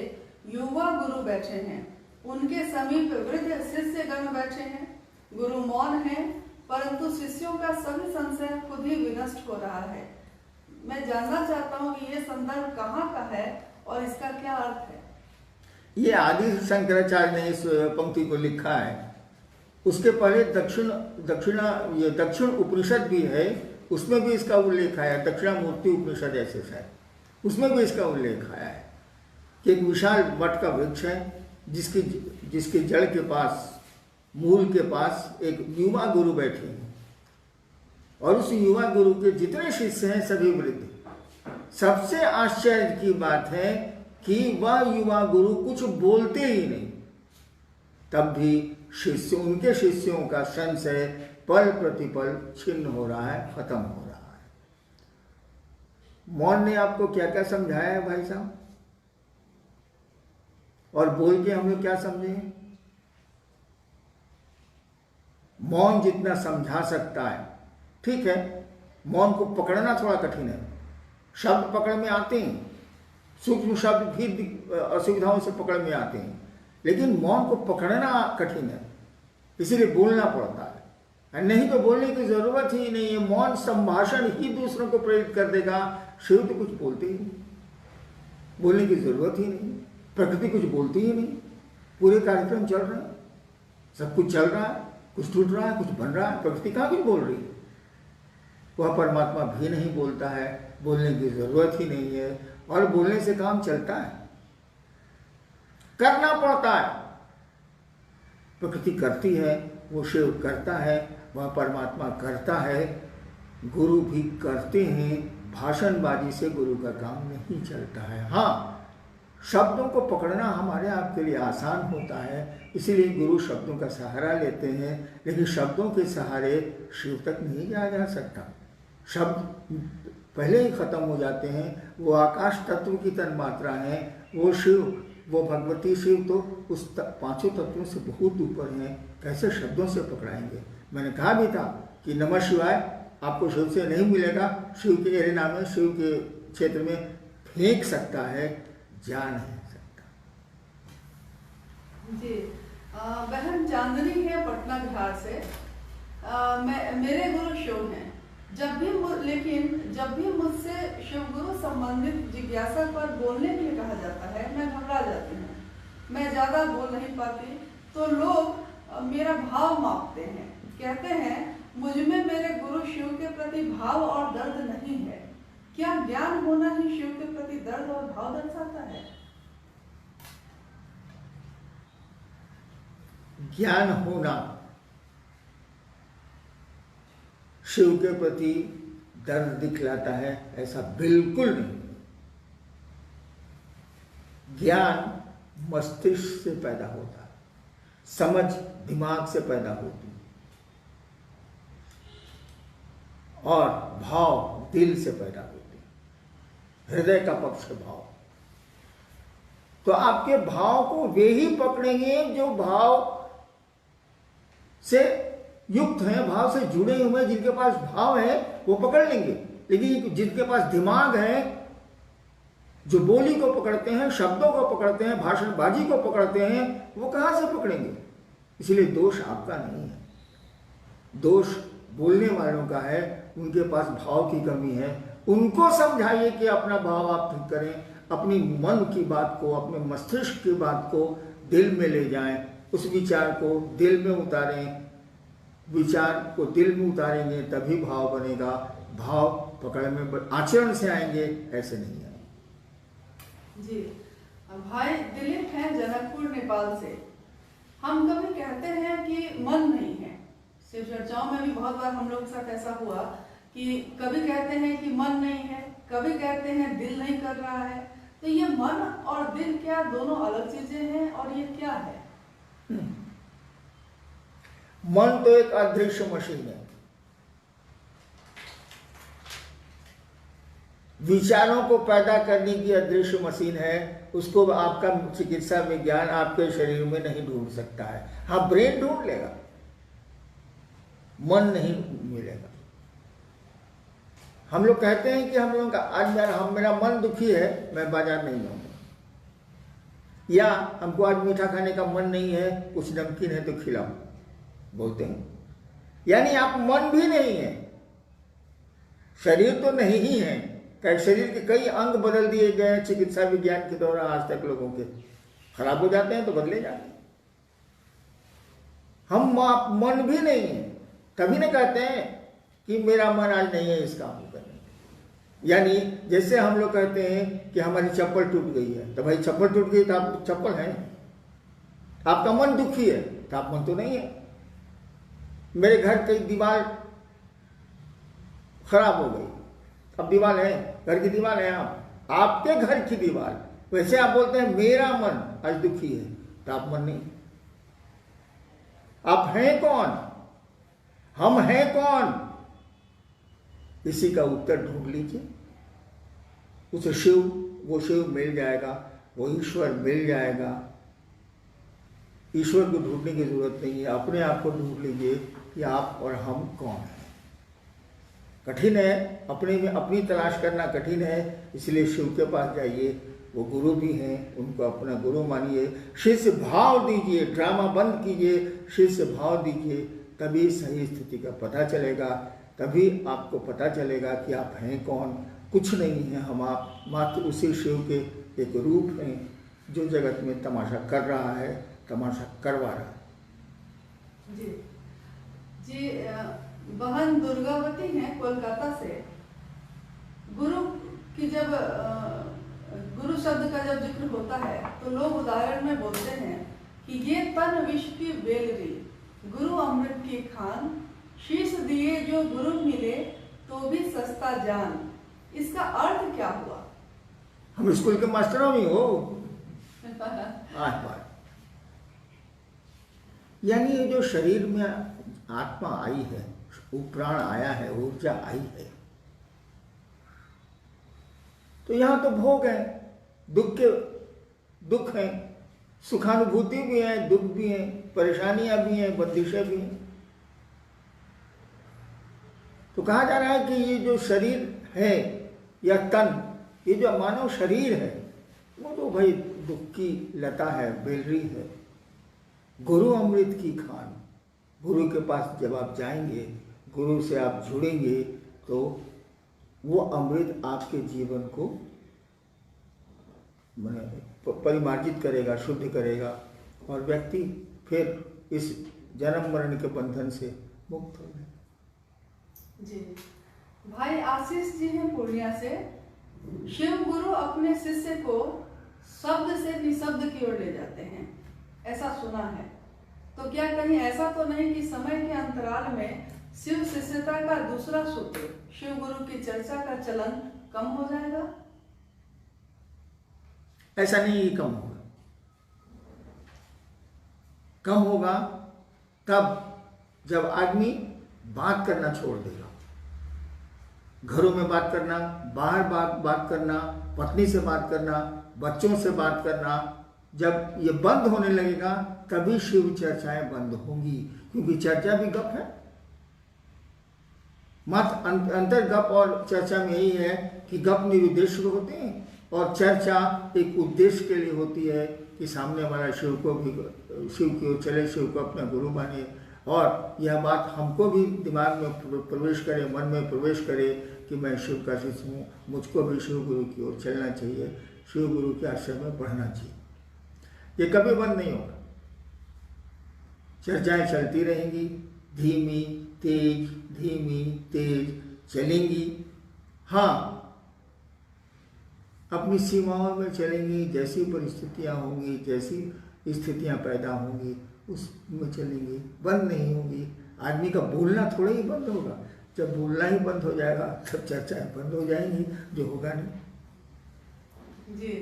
युवा गुरु बैठे हैं, उनके समीप वृद्ध शिष्यगण बैठे हैं। गुरु मौन है, परंतु शिष्यों का सभी संशय खुद ही विनष्ट हो रहा है। मैं जानना चाहता हूँ कि ये संदर्भ कहाँ का है और इसका क्या अर्थ है? ये आदि शंकराचार्य ने इस पंक्ति को लिखा है। उसके पहले दक्षिण उपनिषद भी है, उसमें भी इसका उल्लेख आया। दक्षिणामूर्ति उपनिषद ऐसे है, उसमें भी इसका उल्लेख आया है कि एक विशाल वट का वृक्ष है जिसके जड़ के पास, मूल के पास एक युवा गुरु बैठे हैं, और उस युवा गुरु के जितने शिष्य हैं सभी वृद्ध। सबसे आश्चर्य की बात है कि वह युवा गुरु कुछ बोलते ही नहीं, तब भी उनके शिष्यों का संशय पल प्रतिपल छिन्न हो रहा है, खत्म हो रहा है। मौन ने आपको क्या क्या समझाया है भाई साहब, और बोल के हम लोग क्या समझे? मौन जितना समझा सकता है ठीक है, मौन को पकड़ना थोड़ा कठिन है। शब्द पकड़ में आते हैं, सूक्ष्म शब्द भी असुविधाओं से पकड़ में आते हैं, लेकिन मौन को पकड़ना कठिन है, इसीलिए बोलना पड़ता है। नहीं तो बोलने की जरूरत ही नहीं है, मौन संभाषण ही दूसरों को प्रेरित कर देगा। शिव तो कुछ बोलते ही नहीं, बोलने की जरूरत ही नहीं, प्रकृति कुछ बोलती ही नहीं। पूरे कार्यक्रम चल रहे हैं, सब कुछ चल रहा है, कुछ टूट रहा है, कुछ बन रहा है, प्रकृति कहाँ कुछ बोल रही है? वह परमात्मा भी नहीं बोलता है, बोलने की जरूरत ही नहीं है, और बोलने से काम चलता है, करना पड़ता है। प्रकृति करती है, वो शिव करता है, वह परमात्मा करता है, गुरु भी करते हैं। भाषणबाजी से गुरु का काम नहीं चलता है। हाँ, शब्दों को पकड़ना हमारे आपके लिए आसान होता है, इसीलिए गुरु शब्दों का सहारा लेते हैं, लेकिन शब्दों के सहारे शिव तक नहीं जाया जा सकता। शब्द पहले ही खत्म हो जाते हैं। वो आकाश तत्व की तन्मात्रा है, वो शिव, वो भगवती शिव तो उस पांचों तत्वों से बहुत ऊपर हैं, कैसे शब्दों से पकड़ाएंगे? मैंने कहा भी था कि नमः शिवाय आपको शिव से नहीं मिलेगा, शिव के एरिना में, शिव के क्षेत्र में फेंक सकता है, जा नहीं सकता। जी, बहन चांदनी है पटना बिहार से। मेरे गुरु शिव हैं, लेकिन जब भी मुझसे शिवगुरु संबंधित जिज्ञासा पर बोलने के लिए कहा जाता है, मैं घबरा जाती हूँ, मैं ज़्यादा बोल नहीं पाती। तो लोग मेरा भाव मापते हैं, कहते हैं मुझ में मेरे गुरु शिव के प्रति भाव और दर्द नहीं है। क्या ज्ञान होना ही शिव के प्रति दर्द और भाव दर्शाता है? ज्ञान होना शिव के प्रति दर्द दिखलाता है, ऐसा बिल्कुल नहीं। ज्ञान मस्तिष्क से पैदा होता है, समझ दिमाग से पैदा होती है, और भाव दिल से पैदा होते हैं, हृदय का पक्ष भाव। तो आपके भाव को वे ही पकड़ेंगे जो भाव से युक्त हैं, भाव से जुड़े हुए हैं। जिनके पास भाव है वो पकड़ लेंगे, लेकिन जिनके पास दिमाग है, जो बोली को पकड़ते हैं, शब्दों को पकड़ते हैं, भाषणबाजी को पकड़ते हैं, वो कहां से पकड़ेंगे? इसलिए दोष आपका नहीं है, दोष बोलने वालों का है। उनके पास भाव की कमी है। उनको समझाइए कि अपना भाव आप ठीक करें, अपनी मन की बात को, अपने मस्तिष्क की बात को दिल में ले जाएं, उस विचार को दिल में उतारें। विचार को दिल में उतारेंगे तभी भाव बनेगा। भाव पकड़ में आचरण से आएंगे, ऐसे नहीं आएंगे। जी भाई दिलीप हैं जनकपुर नेपाल से। हम कभी कहते हैं कि मन नहीं है, शिव चर्चाओं में भी बहुत बार हम लोग के साथ ऐसा हुआ कि कभी कहते हैं कि मन नहीं है, कभी कहते हैं दिल नहीं कर रहा है। तो ये मन और दिल क्या दोनों अलग चीजें हैं और ये क्या है? मन तो एक अदृश्य मशीन है, विचारों को पैदा करने की अदृश्य मशीन है। उसको आपका चिकित्सा विज्ञान आपके शरीर में नहीं ढूंढ सकता है। हाँ, ब्रेन ढूंढ लेगा, मन नहीं मिलेगा। हम लोग कहते हैं कि हम लोगों का आज मेरा मन दुखी है, मैं बाजार नहीं जाऊंगा, या हमको आज मीठा खाने का मन नहीं है, कुछ नमकीन है तो खिलाओ, बोलते हैं। यानी आप मन भी नहीं है, शरीर तो नहीं ही है। शरीर के कई अंग बदल दिए गए चिकित्सा विज्ञान के द्वारा आज तक। लोगों के खराब हो जाते हैं तो बदले जाते हैं। हम मन भी नहीं है, तभी ना कहते हैं कि मेरा मन आज नहीं है इस काम को करने। यानी जैसे हम लोग कहते हैं कि हमारी चप्पल टूट गई है, तो भाई चप्पल टूट गई तो आप चप्पल है। आपका मन दुखी है तो आप मन तो नहीं है। मेरे घर की दीवार खराब हो गई, अब दीवार है, घर की दीवार है, आपके घर की दीवार। वैसे आप बोलते हैं मेरा मन आज दुखी है, तो आप मन नहीं। आप हैं कौन? हम हैं कौन? इसी का उत्तर ढूंढ लीजिए। उस शिव, वो शिव मिल जाएगा, वो ईश्वर मिल जाएगा। ईश्वर को ढूंढने की जरूरत नहीं है, अपने आप को ढूंढ लीजिए कि आप और हम कौन हैं। कठिन है, अपने में अपनी तलाश करना कठिन है, इसलिए शिव के पास जाइए। वो गुरु भी हैं, उनको अपना गुरु मानिए, शिष्य भाव दीजिए, ड्रामा बंद कीजिए, शिष्य भाव दीजिए, तभी सही स्थिति का पता चलेगा। तभी आपको पता चलेगा कि आप हैं कौन। कुछ नहीं है हम आप, मात्र उसी शिव के एक रूप हैं जो जगत में तमाशा कर रहा है, तमाशा करवा रहा है। जी जी बहन दुर्गावती हैं कोलकाता से। गुरु की जब गुरु शब्द का जब जिक्र होता है तो लोग उदाहरण में बोलते हैं कि ये तन विष की बेलरी, गुरु अमृत की खान, शीश दिए जो गुरु मिले तो भी सस्ता जान। इसका अर्थ क्या हुआ? हम स्कूल के मास्टरों में हो यानी ये जो शरीर में आत्मा आई है, वो प्राण आया है, ऊर्जा आई है, तो यहां तो भोग है, दुख है, सुखानुभूति भी है, दुख भी है, परेशानियां भी हैं, बंदिशें भी हैं। तो कहा जा रहा है कि ये जो शरीर है या तन, ये जो मानव शरीर है, वो तो भाई दुख की लता है, बेलरी है। गुरु अमृत की खान, गुरु के पास जब आप जाएंगे, गुरु से आप जुड़ेंगे, तो वो अमृत आपके जीवन को परिमार्जित करेगा, शुद्ध करेगा, और व्यक्ति फिर इस जन्म मरण के बंधन से मुक्त हो जाए। जी भाई आशीष जी हैं पूर्णिया से। शिव गुरु अपने शिष्य को शब्द से निशब्द की ओर ले जाते हैं, ऐसा सुना है। तो क्या कहीं ऐसा तो नहीं कि समय के अंतराल में शिव शिष्यता का दूसरा सूत्र शिव गुरु की चर्चा का चलन कम हो जाएगा? ऐसा नहीं, ये कम होगा। कम होगा तब जब आदमी बात करना छोड़ देगा। घरों में बात करना, बाहर बात करना, पत्नी से बात करना, बच्चों से बात करना, जब ये बंद होने लगेगा तभी शिव चर्चाएं बंद होंगी, क्योंकि चर्चा भी गप है। मत अंतर गप और चर्चा में यही है कि गप निरुद्देश्य होते हैं और चर्चा एक उद्देश्य के लिए होती है कि सामने वाला शिव की ओर चले, शिव को अपना गुरु माने, और यह बात हमको भी दिमाग में प्रवेश करे, मन में प्रवेश करे कि मैं शिव का शिष्य हूँ, मुझको भी शिव गुरु की ओर चलना चाहिए, शिव गुरु के आश्रम में पढ़ना चाहिए। ये कभी बंद नहीं होगा, चर्चाएं चलती रहेंगी, धीमी तेज चलेंगी। हाँ, अपनी सीमाओं में चलेंगी, जैसी परिस्थितियां होंगी, जैसी स्थितियां पैदा होंगी उसमें चलेंगी, बंद नहीं होंगी। आदमी का बोलना थोड़ा ही बंद होगा, जब बोलना ही बंद हो जाएगा तब चर्चाएं बंद हो जाएंगी, जो होगा नहीं। जी,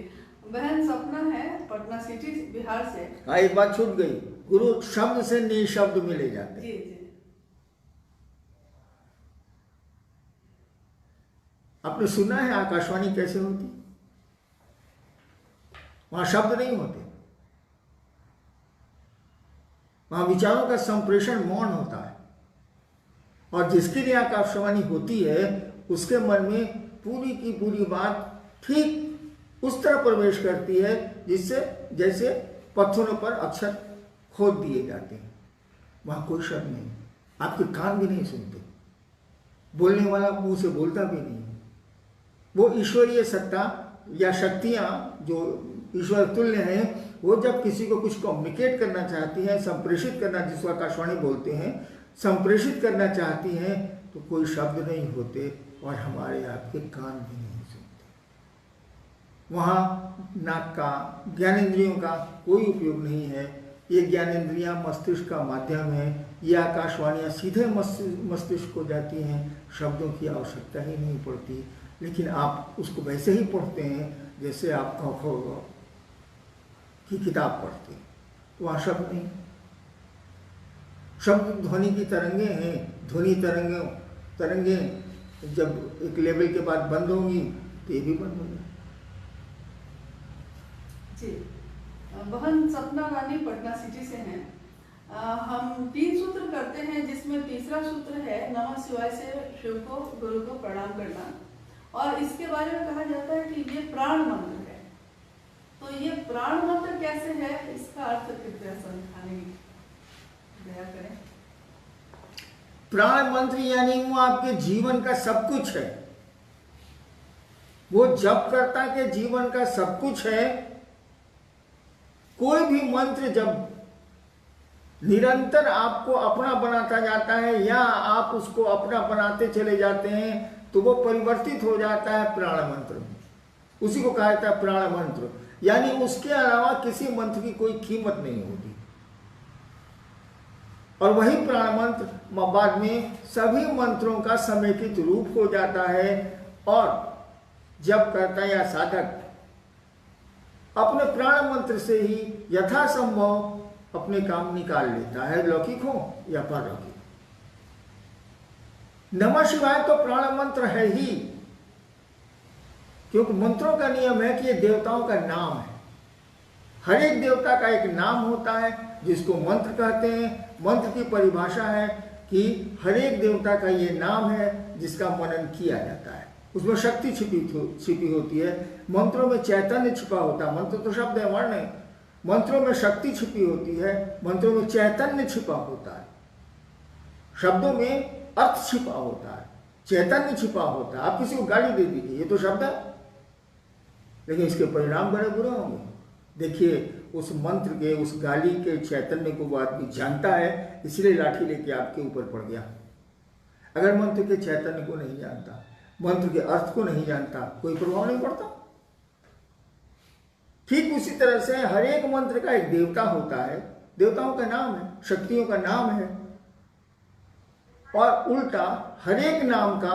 बहन सपना है पटना सिटी बिहार से। हाँ, एक बात छूट गई, गुरु शब्द से निशब्द में ले जाते हैं। जी। आपने सुना है आकाशवाणी कैसे होती? वहां शब्द नहीं होते, वहां विचारों का संप्रेषण मौन होता है, और जिसके लिए आकाशवाणी होती है उसके मन में पूरी की पूरी बात ठीक उस तरह प्रवेश करती है जिससे जैसे पत्थरों पर अक्षर खोद दिए जाते हैं। वहां कोई शब्द नहीं, आपके कान भी नहीं सुनते, बोलने वाला मुंह से बोलता भी नहीं। वो ईश्वरीय सत्ता या शक्तियां जो ईश्वर तुल्य हैं, वो जब किसी को कुछ कम्युनिकेट करना चाहती हैं, संप्रेषित करना, जिसको आकाशवाणी बोलते हैं, संप्रेषित करना चाहती हैं, तो कोई शब्द नहीं होते और हमारे आपके कान भी नहीं सुनते। वहाँ नाक का, ज्ञानेंद्रियों का कोई उपयोग नहीं है। ये ज्ञानेंद्रियां मस्तिष्क का माध्यम है, ये आकाशवाणियाँ सीधे मस्तिष्क को जाती हैं, शब्दों की आवश्यकता ही नहीं पड़ती। लेकिन आप उसको वैसे ही पढ़ते हैं जैसे आप ख की किताब पढ़ते हैं, वहाँ शब्द नहीं। शब्द ध्वनि की तरंगे हैं, ध्वनि तरंगे जब एक लेवल के बाद बंद होंगी तो ये भी बंद होंगी। जी, बहन सपना रानी पटना सिटी से हैं। हम 3 सूत्र करते हैं, जिसमें तीसरा सूत्र है नमः शिवाय से शिव को, गुरु को प्रणाम करना, और इसके बारे में कहा जाता है कि ये प्राण मंत्र है। तो ये प्राण मंत्र कैसे है, इसका अर्थ कृपया समझाने की दया करें। प्राण मंत्र यानी वो आपके जीवन का सब कुछ है, वो जपकर्ता के जीवन का सब कुछ है। कोई भी मंत्र जब निरंतर आपको अपना बनाता जाता है या आप उसको अपना बनाते चले जाते हैं तो वो परिवर्तित हो जाता है प्राण मंत्र में। उसी को कहा जाता है प्राण मंत्र, यानी उसके अलावा किसी मंत्र की कोई कीमत नहीं होती। और वही प्राण मंत्र बाद में सभी मंत्रों का समेकित रूप हो जाता है, और जब करता या साधक अपने प्राण मंत्र से ही यथासंभव अपने काम निकाल लेता है, लौकिक हो या पारलौकिक। नमः शिवाय तो प्राण मंत्र है ही, क्योंकि मंत्रों का नियम है कि ये देवताओं का नाम है। हर एक देवता का एक नाम होता है जिसको मंत्र कहते हैं। मंत्र की परिभाषा है कि हर एक देवता का ये नाम है जिसका मनन किया जाता है। उसमें शक्ति छिपी होती है। मंत्रों में चैतन्य छिपा होता है। मंत्र तो शब्द है, वर्ण है। मंत्रों में शक्ति छिपी होती है, मंत्रों में चैतन्य छिपा होता है। शब्दों में अर्थ छिपा होता है, चैतन्य छिपा होता है। आप किसी को गाली दे दीजिए, ये तो शब्द है, लेकिन इसके परिणाम बड़े बुरे होंगे। देखिए, उस मंत्र के, उस गाली के चैतन्य को वो आदमी जानता है, इसलिए लाठी लेके आपके ऊपर पड़ गया। अगर मंत्र के चैतन्य को नहीं जानता, मंत्र के अर्थ को नहीं जानता, कोई प्रभाव नहीं पड़ता। ठीक उसी तरह से हर एक मंत्र का एक देवता होता है, देवताओं का नाम है, शक्तियों का नाम है, और उल्टा हर एक नाम का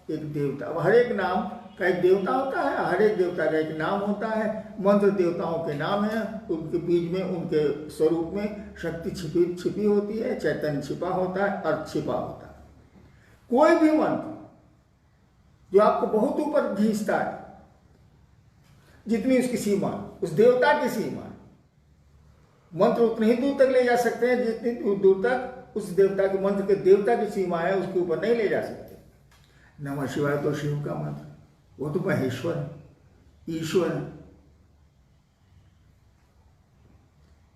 एक देवता, हर एक नाम का एक देवता होता है, हर एक देवता का एक नाम होता है। मंत्र देवताओं के नाम है, उनके बीच में, उनके स्वरूप में शक्ति छिपी होती है, चैतन्य छिपा होता है, अर्थ छिपा होता है। कोई भी मंत्र जो आपको बहुत ऊपर खींचता है, जितनी उसकी सीमा, उस देवता की सीमा। मंत्र उतनी ही दूर तक ले जा सकते हैं जितनी दूर तक उस देवता के मंत्र के देवता की सीमा है, उसके ऊपर नहीं ले जा सकते। नमः शिवाय तो शिव का मंत्र, वो तो महेश्वर है, ईश्वर है।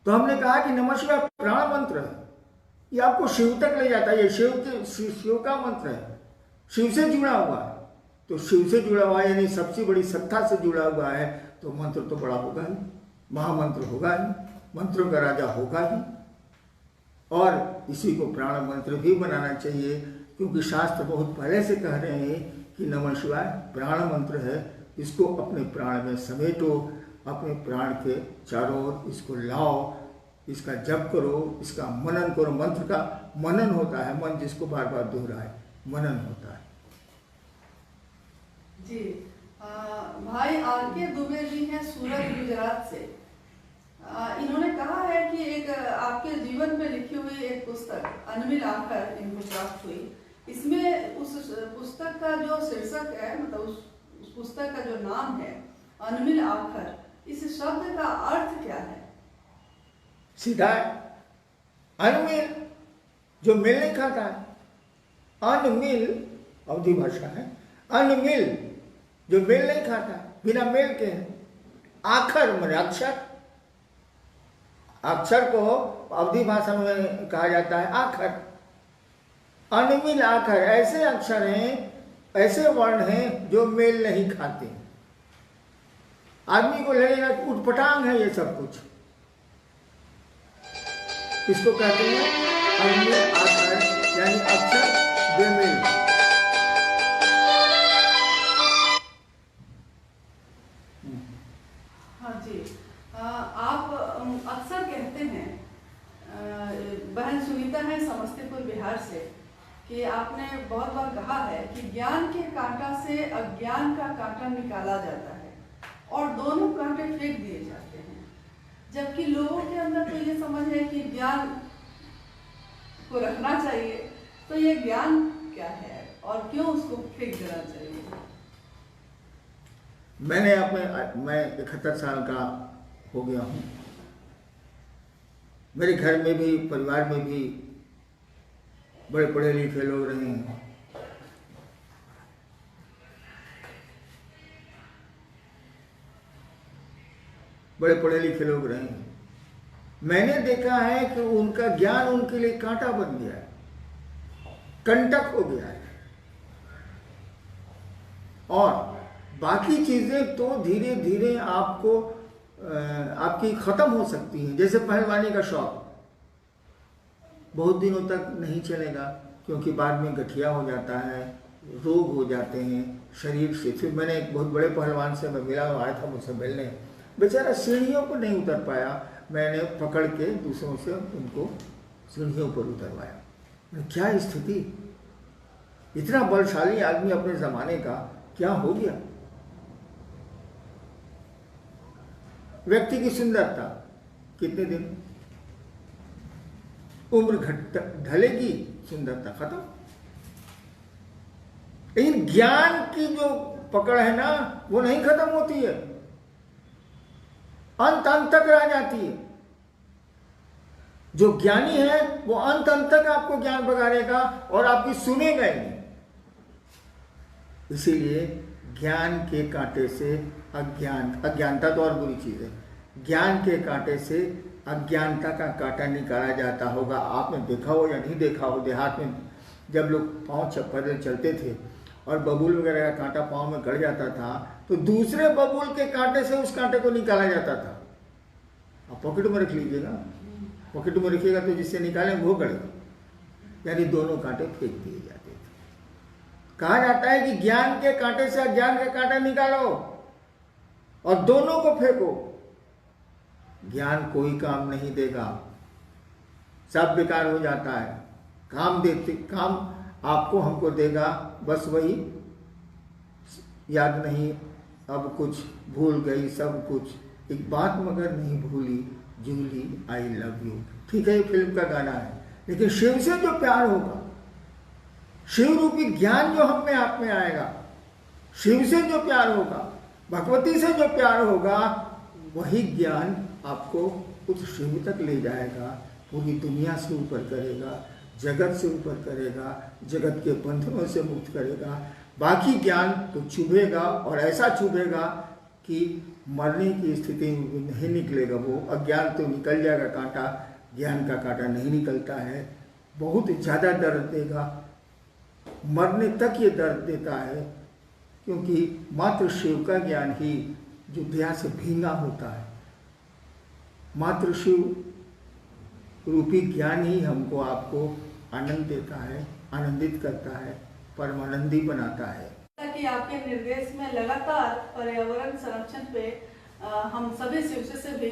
तो हमने कहा कि नमः शिवाय प्राण मंत्र है, ये आपको शिव तक ले जाता है। ये शिव का मंत्र है, शिव से जुड़ा हुआ है। तो शिव से जुड़ा हुआ है यानी सबसे बड़ी सत्ता से जुड़ा हुआ है, तो मंत्र तो बड़ा होगा ही, महामंत्र होगा ही, मंत्रों का राजा होगा ही। और इसी को प्राण मंत्र भी बनाना चाहिए, क्योंकि शास्त्र बहुत पहले से कह रहे हैं कि नमः शिवाय प्राण मंत्र है। इसको अपने प्राण में समेटो, अपने प्राण के चारों ओर इसको लाओ, इसका जप करो, इसका मनन करो। मंत्र का मनन होता है, मन जिसको बार बार दोहराए, मनन होता है। जी भाई आर.के. दुबे जी हैं सूरत, गुजरात से। इन्होंने कहा है कि एक आपके जीवन में लिखी हुई एक पुस्तक अनमिल आखर इनको प्राप्त हुई। इसमें उस पुस्तक का जो शीर्षक है, मतलब उस पुस्तक का जो नाम है अनमिल आखर, इस शब्द का अर्थ क्या है? सीधा है, अनमिल जो मेल नहीं खाता है। अनमिल अवधी भाषा है, अनमिल जो मेल नहीं खाता, बिना मेल के है। आखर माने अक्षर, अक्षर को अवधी भाषा में कहा जाता है आखर। अनमिल आखर ऐसे अक्षर हैं, ऐसे वर्ण हैं जो मेल नहीं खाते। आदमी को लगेगा उटपटांग है ये सब कुछ। इसको कहते हैं अनमिल आखर, यानी अक्षर बेमेल। हाँ जी, आप अक्सर कहते हैं, बहन सुनीता है समस्तीपुर बिहार से, कि आपने बहुत बार कहा है कि ज्ञान के कांटा से अज्ञान का कांटा निकाला जाता है और दोनों कांटे फेंक दिए जाते हैं। जबकि लोगों के अंदर तो ये समझ है कि ज्ञान को रखना चाहिए, तो ये ज्ञान क्या है और क्यों उसको फेंक देना चाहिए? मैं 71 साल का हो गया हूँ। मेरे घर में भी, परिवार में भी बड़े पढ़े लिखे लोग रहे हैं। बड़े पढ़े लिखे लोग रहे हैं। मैंने देखा है कि उनका ज्ञान उनके लिए कांटा बन गया है, कंटक हो गया है। और बाकी चीजें तो धीरे धीरे आपको आपकी खत्म हो सकती हैं। जैसे पहलवानी का शौक बहुत दिनों तक नहीं चलेगा, क्योंकि बाद में गठिया हो जाता है, रोग हो जाते हैं शरीर से। फिर मैंने एक बहुत बड़े पहलवान से मैं मिला, आया था मुझसे मिलने, बेचारा सीढ़ियों पर नहीं उतर पाया। मैंने पकड़ के दूसरों से उनको सीढ़ियों पर उतरवाया। क्या स्थिति, इतना बलशाली आदमी अपने जमाने का क्या हो गया। व्यक्ति की सुंदरता कितने दिन, उम्र ढलेगी, सुंदरता खत्म। लेकिन ज्ञान की जो पकड़ है ना, वो नहीं खत्म होती है, अंत अंत तक रह जाती है। जो ज्ञानी है वो अंत अंत तक आपको ज्ञान बगाड़ेगा और आपकी सुनेगा ही नहीं। इसीलिए ज्ञान के कांटे से अज्ञानता तो और बुरी चीज है, ज्ञान के कांटे से अज्ञानता का कांटा निकाला जाता होगा। आपने देखा हो या नहीं देखा हो, देहात में जब लोग पाँव पैदल चलते थे और बबूल वगैरह का कांटा पाँव में गड़ जाता था, तो दूसरे बबूल के कांटे से उस कांटे को निकाला जाता था। आप पॉकेट में रख लीजिएगा, पॉकेट में रखिएगा तो जिससे निकालें वो गड़ेगा, यानी दोनों कांटे फेंक दिए जाते थे। कहा जाता है कि ज्ञान के कांटे से अज्ञान का कांटा निकालो और दोनों को फेंको। ज्ञान कोई काम नहीं देगा, सब बेकार हो जाता है। काम आपको हमको देगा, बस वही याद नहीं, अब कुछ भूल गई सब कुछ, एक बात मगर नहीं भूली, जूली आई लव यू। ठीक है, ये फिल्म का गाना है, लेकिन शिव से जो प्यार होगा, शिव रूपी ज्ञान जो हम में आप में आएगा, शिव से जो प्यार होगा, भगवती से जो प्यार होगा, वही ज्ञान आपको उस शिव तक ले जाएगा, पूरी दुनिया से ऊपर करेगा, जगत से ऊपर करेगा, जगत के बंधनों से मुक्त करेगा। बाकी ज्ञान तो चुभेगा और ऐसा चुभेगा कि मरने की स्थिति में भी नहीं निकलेगा। वो अज्ञान तो निकल जाएगा कांटा, ज्ञान का कांटा नहीं निकलता है, बहुत ज़्यादा दर्द देगा, मरने तक ये दर्द देता है, क्योंकि मात्र शिव का ज्ञान ही जो दया से भींगा होता है। मात्र शिव रूपी ज्ञान ही हमको आपको आनंद देता है, आनंदित करता है, परमानंदी बनाता है। कि आपके निर्देश में लगातार पर्यावरण संरक्षण पे हम सभी शिवसे से भी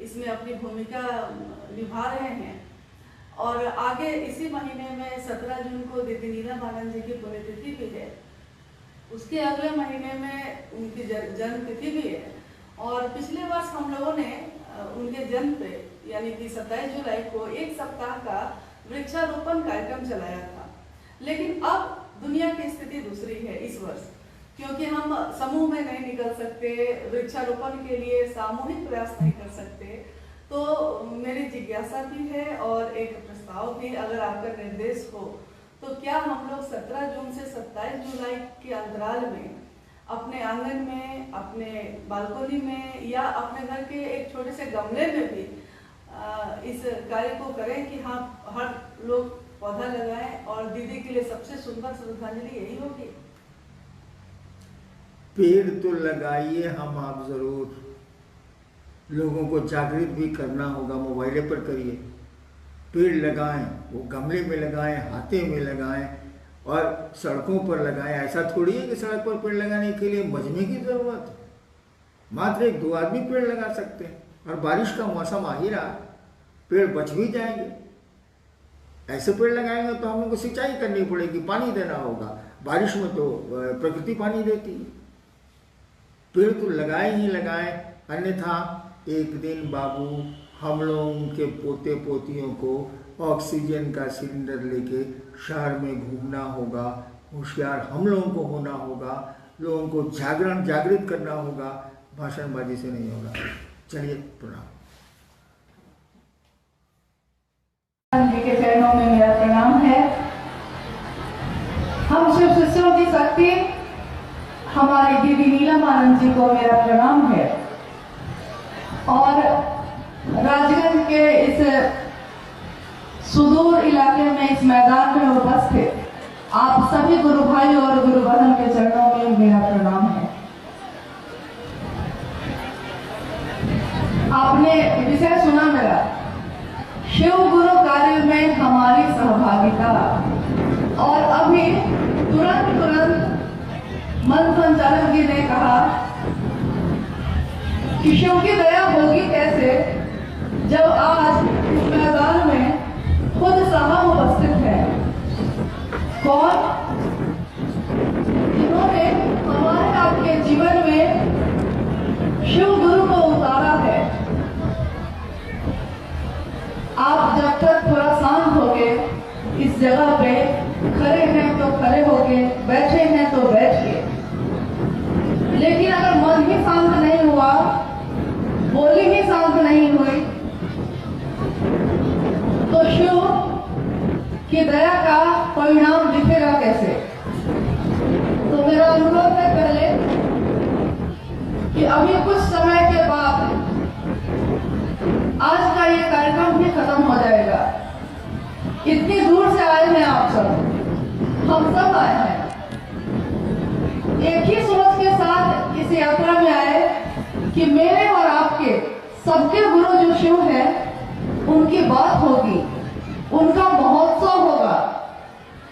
इसमें अपनी भूमिका निभा रहे हैं। और आगे इसी महीने में 17 जून को दीदी नीलम जी की पुण्यतिथि भी है, उसके अगले महीने में उनकी जन्म तिथि भी है। और पिछले वर्ष हम लोगों ने उनके जन्म पे यानी कि 27 जुलाई को एक सप्ताह का वृक्षारोपण कार्यक्रम चलाया था। लेकिन अब दुनिया की स्थिति दूसरी है इस वर्ष, क्योंकि हम समूह में नहीं निकल सकते, वृक्षारोपण के लिए सामूहिक प्रयास नहीं कर सकते। तो मेरी जिज्ञासा भी है और एक प्रस्ताव भी, अगर आपका निर्देश हो तो क्या हम लोग 17 जून से 27 जुलाई के अंतराल में अपने आंगन में, अपने बालकनी में या अपने घर के एक छोटे से गमले में भी इस कार्य को करें कि हाँ, हर लोग पौधा लगाएं और दीदी के लिए सबसे सुंदर श्रद्धांजलि यही होगी। पेड़ तो लगाइए हम आप जरूर, लोगों को जागृत भी करना होगा, मोबाइल पर करिए, पेड़ लगाएं, वो गमले में लगाएं, हाथे में लगाएं और सड़कों पर लगाएं। ऐसा थोड़ी है कि सड़क पर पेड़ लगाने के लिए मजमे की जरूरत है, मात्र 1-2 आदमी पेड़ लगा सकते हैं। और बारिश का मौसम आ ही रहा है, पेड़ बच भी जाएंगे। ऐसे पेड़ लगाएंगे तो हम लोग को सिंचाई करनी पड़ेगी, पानी देना होगा, बारिश में तो प्रकृति पानी देती है। पेड़ तो लगाए ही लगाए, अन्यथा एक दिन बाबू हम लोगों के पोते पोतियों को ऑक्सीजन का सिलेंडर लेके शहर में घूमना होगा। होशियार हम लोगों को होना होगा, लोगों को जागृत करना होगा, भाषणबाजी से नहीं होगा। चलिए, प्रणाम। जी के चरणों में मेरा प्रणाम है। हम शिव शिष्यों की शक्ति हमारी दीदी नीलम आनंद जी को मेरा प्रणाम है। और राजगंज के इस सुदूर इलाके में, इस मैदान में उपस्थित आप सभी गुरु भाई और गुरु बहन के चरणों में मेरा प्रणाम है। आपने विषय सुना मेरा, शिव गुरु कार्य में हमारी सहभागिता। और अभी तुरंत मन संचालक जी ने कहा कि शिव की दया होगी कैसे, जब आज इस मैदान में खुद साहब उपस्थित है। कौन? जिन्होंने हमारे आपके जीवन में शिव गुरु को उतारा है। आप जब तक थोड़ा शांत होके इस जगह पे खड़े हैं तो खड़े होके, बैठे हैं तो बैठ के, लेकिन अगर मन ही शांत नहीं हुआ, बोली ही शांत नहीं हुई, तो शिव की दया का परिणाम दिखेगा कैसे? तो मेरा अनुरोध है पहले कि अभी कुछ समय के बाद आज का ये कार्यक्रम भी खत्म हो जाएगा। इतनी दूर से आए हैं आप सब, हम सब आए हैं एक ही सोच के साथ इस यात्रा में आए कि मेरे और आपके सबके गुरु जो शिव है, उनकी बात होगी, उनका महोत्सव होगा,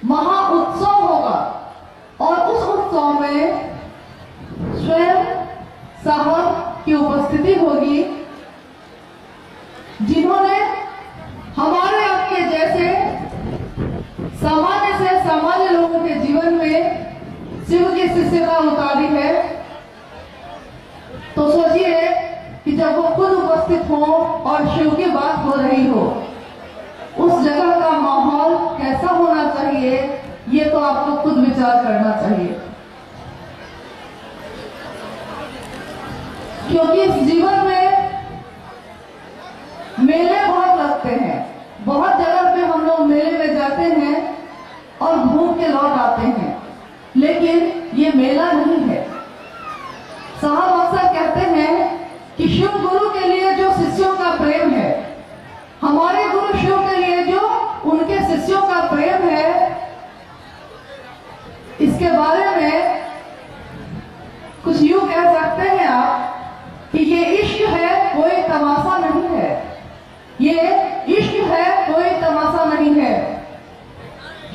महा उत्सव होगा। और उस उत्सव में स्वयं साहब की उपस्थिति होगी, जिन्होंने हमारे आपके जैसे सामान्य से सामान्य लोगों के जीवन में शिव की शिष्यता उतारी है। तो सोचिए कि जब वो खुद उपस्थित हो और शिव की बात हो रही हो, उस जगह का माहौल कैसा होना चाहिए, ये तो आपको खुद विचार करना चाहिए। क्योंकि इस जीवन में मेले बहुत लगते हैं, बहुत जगह पे हम लोग मेले में जाते हैं और घूम के लौट आते हैं, लेकिन ये मेला नहीं है। साहब अक्सर कहते हैं कि शिव गुरु के लिए जो शिष्यों का प्रेम है, हमारे गुरु शिव के लिए जो उनके शिष्यों का प्रेम है, इसके बारे में कुछ यूं कह सकते हैं आप कि ये इश्क है, कोई तमाशा नहीं है। ये इश्क है, कोई तमाशा नहीं है।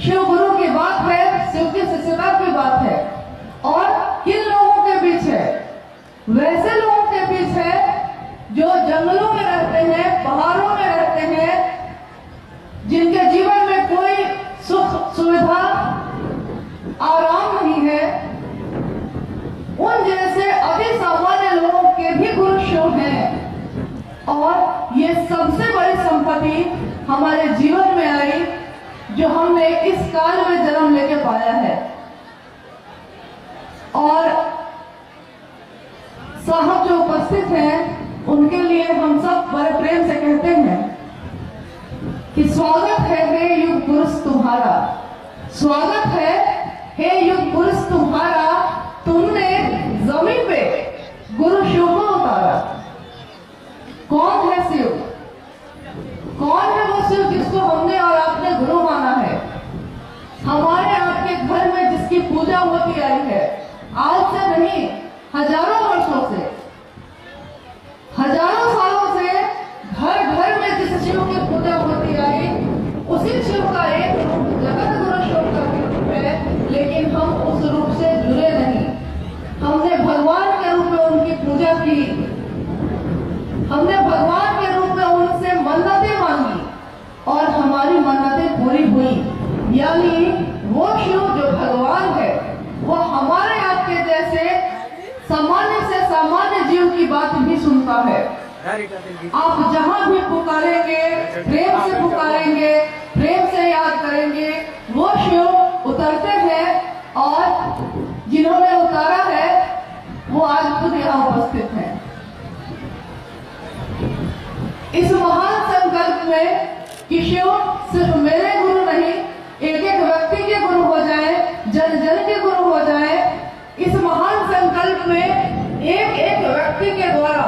शिव गुरु की बात है, शिव की शिष्यता की बात है। और किन लोगों के बीच है? वैसे लोगों के बीच है जो जंगलों में रहते हैं, पहाड़ों में रहते हैं, जिनके जीवन में कोई सुख सुविधा आराम नहीं है। उन जैसे अति सामान्य लोगों के भी गुरु शिव हैं। और ये सबसे बड़ी संपत्ति हमारे जीवन में आई जो हमने इस काल में जन्म लेके पाया है। और साहब जो उपस्थित हैं उनके लिए हम सब बड़े प्रेम से कहते हैं कि स्वागत है हे युग पुरुष तुम्हारा, स्वागत है हे युग पुरुष तुम्हारा, तुमने जमीन पे गुरु शिव को उतारा। कौन है शिव? कौन है वो शिव जिसको हमने और आपने गुरु माना है? हमारे आपके घर में जिसकी पूजा होती आई है, आज से नहीं, हजारों वर्षों से, हजारों सालों से घर घर में जिस शिव की पूजा होती आई, उसी शिव का एक रूप जगत गुरु शिव का रूप है, लेकिन हम उस रूप से जुड़े नहीं। हमने भगवान के रूप में उनकी पूजा की, हमने भगवान के रूप में उनसे मन्नतें मांगी और हमारी मन्नतें पूरी हुई। यानी वो शिव जो भगवान है वो हमारे आपके जैसे सामान्य से सामान्य जीव की बात भी सुनता है। आप जहां भी पुकारेंगे, प्रेम से पुकारेंगे, प्रेम से याद करेंगे, वो शिव उतरते हैं। और जिन्होंने उतारा है वो आज खुद यहाँ उपस्थित हैं। इस महान संकल्प में कि शिव सिर्फ मेरे गुरु नहीं, एक एक व्यक्ति के गुरु हो जाए, जन जन के गुरु हो जाए, इस महान संकल्प में एक एक व्यक्ति के द्वारा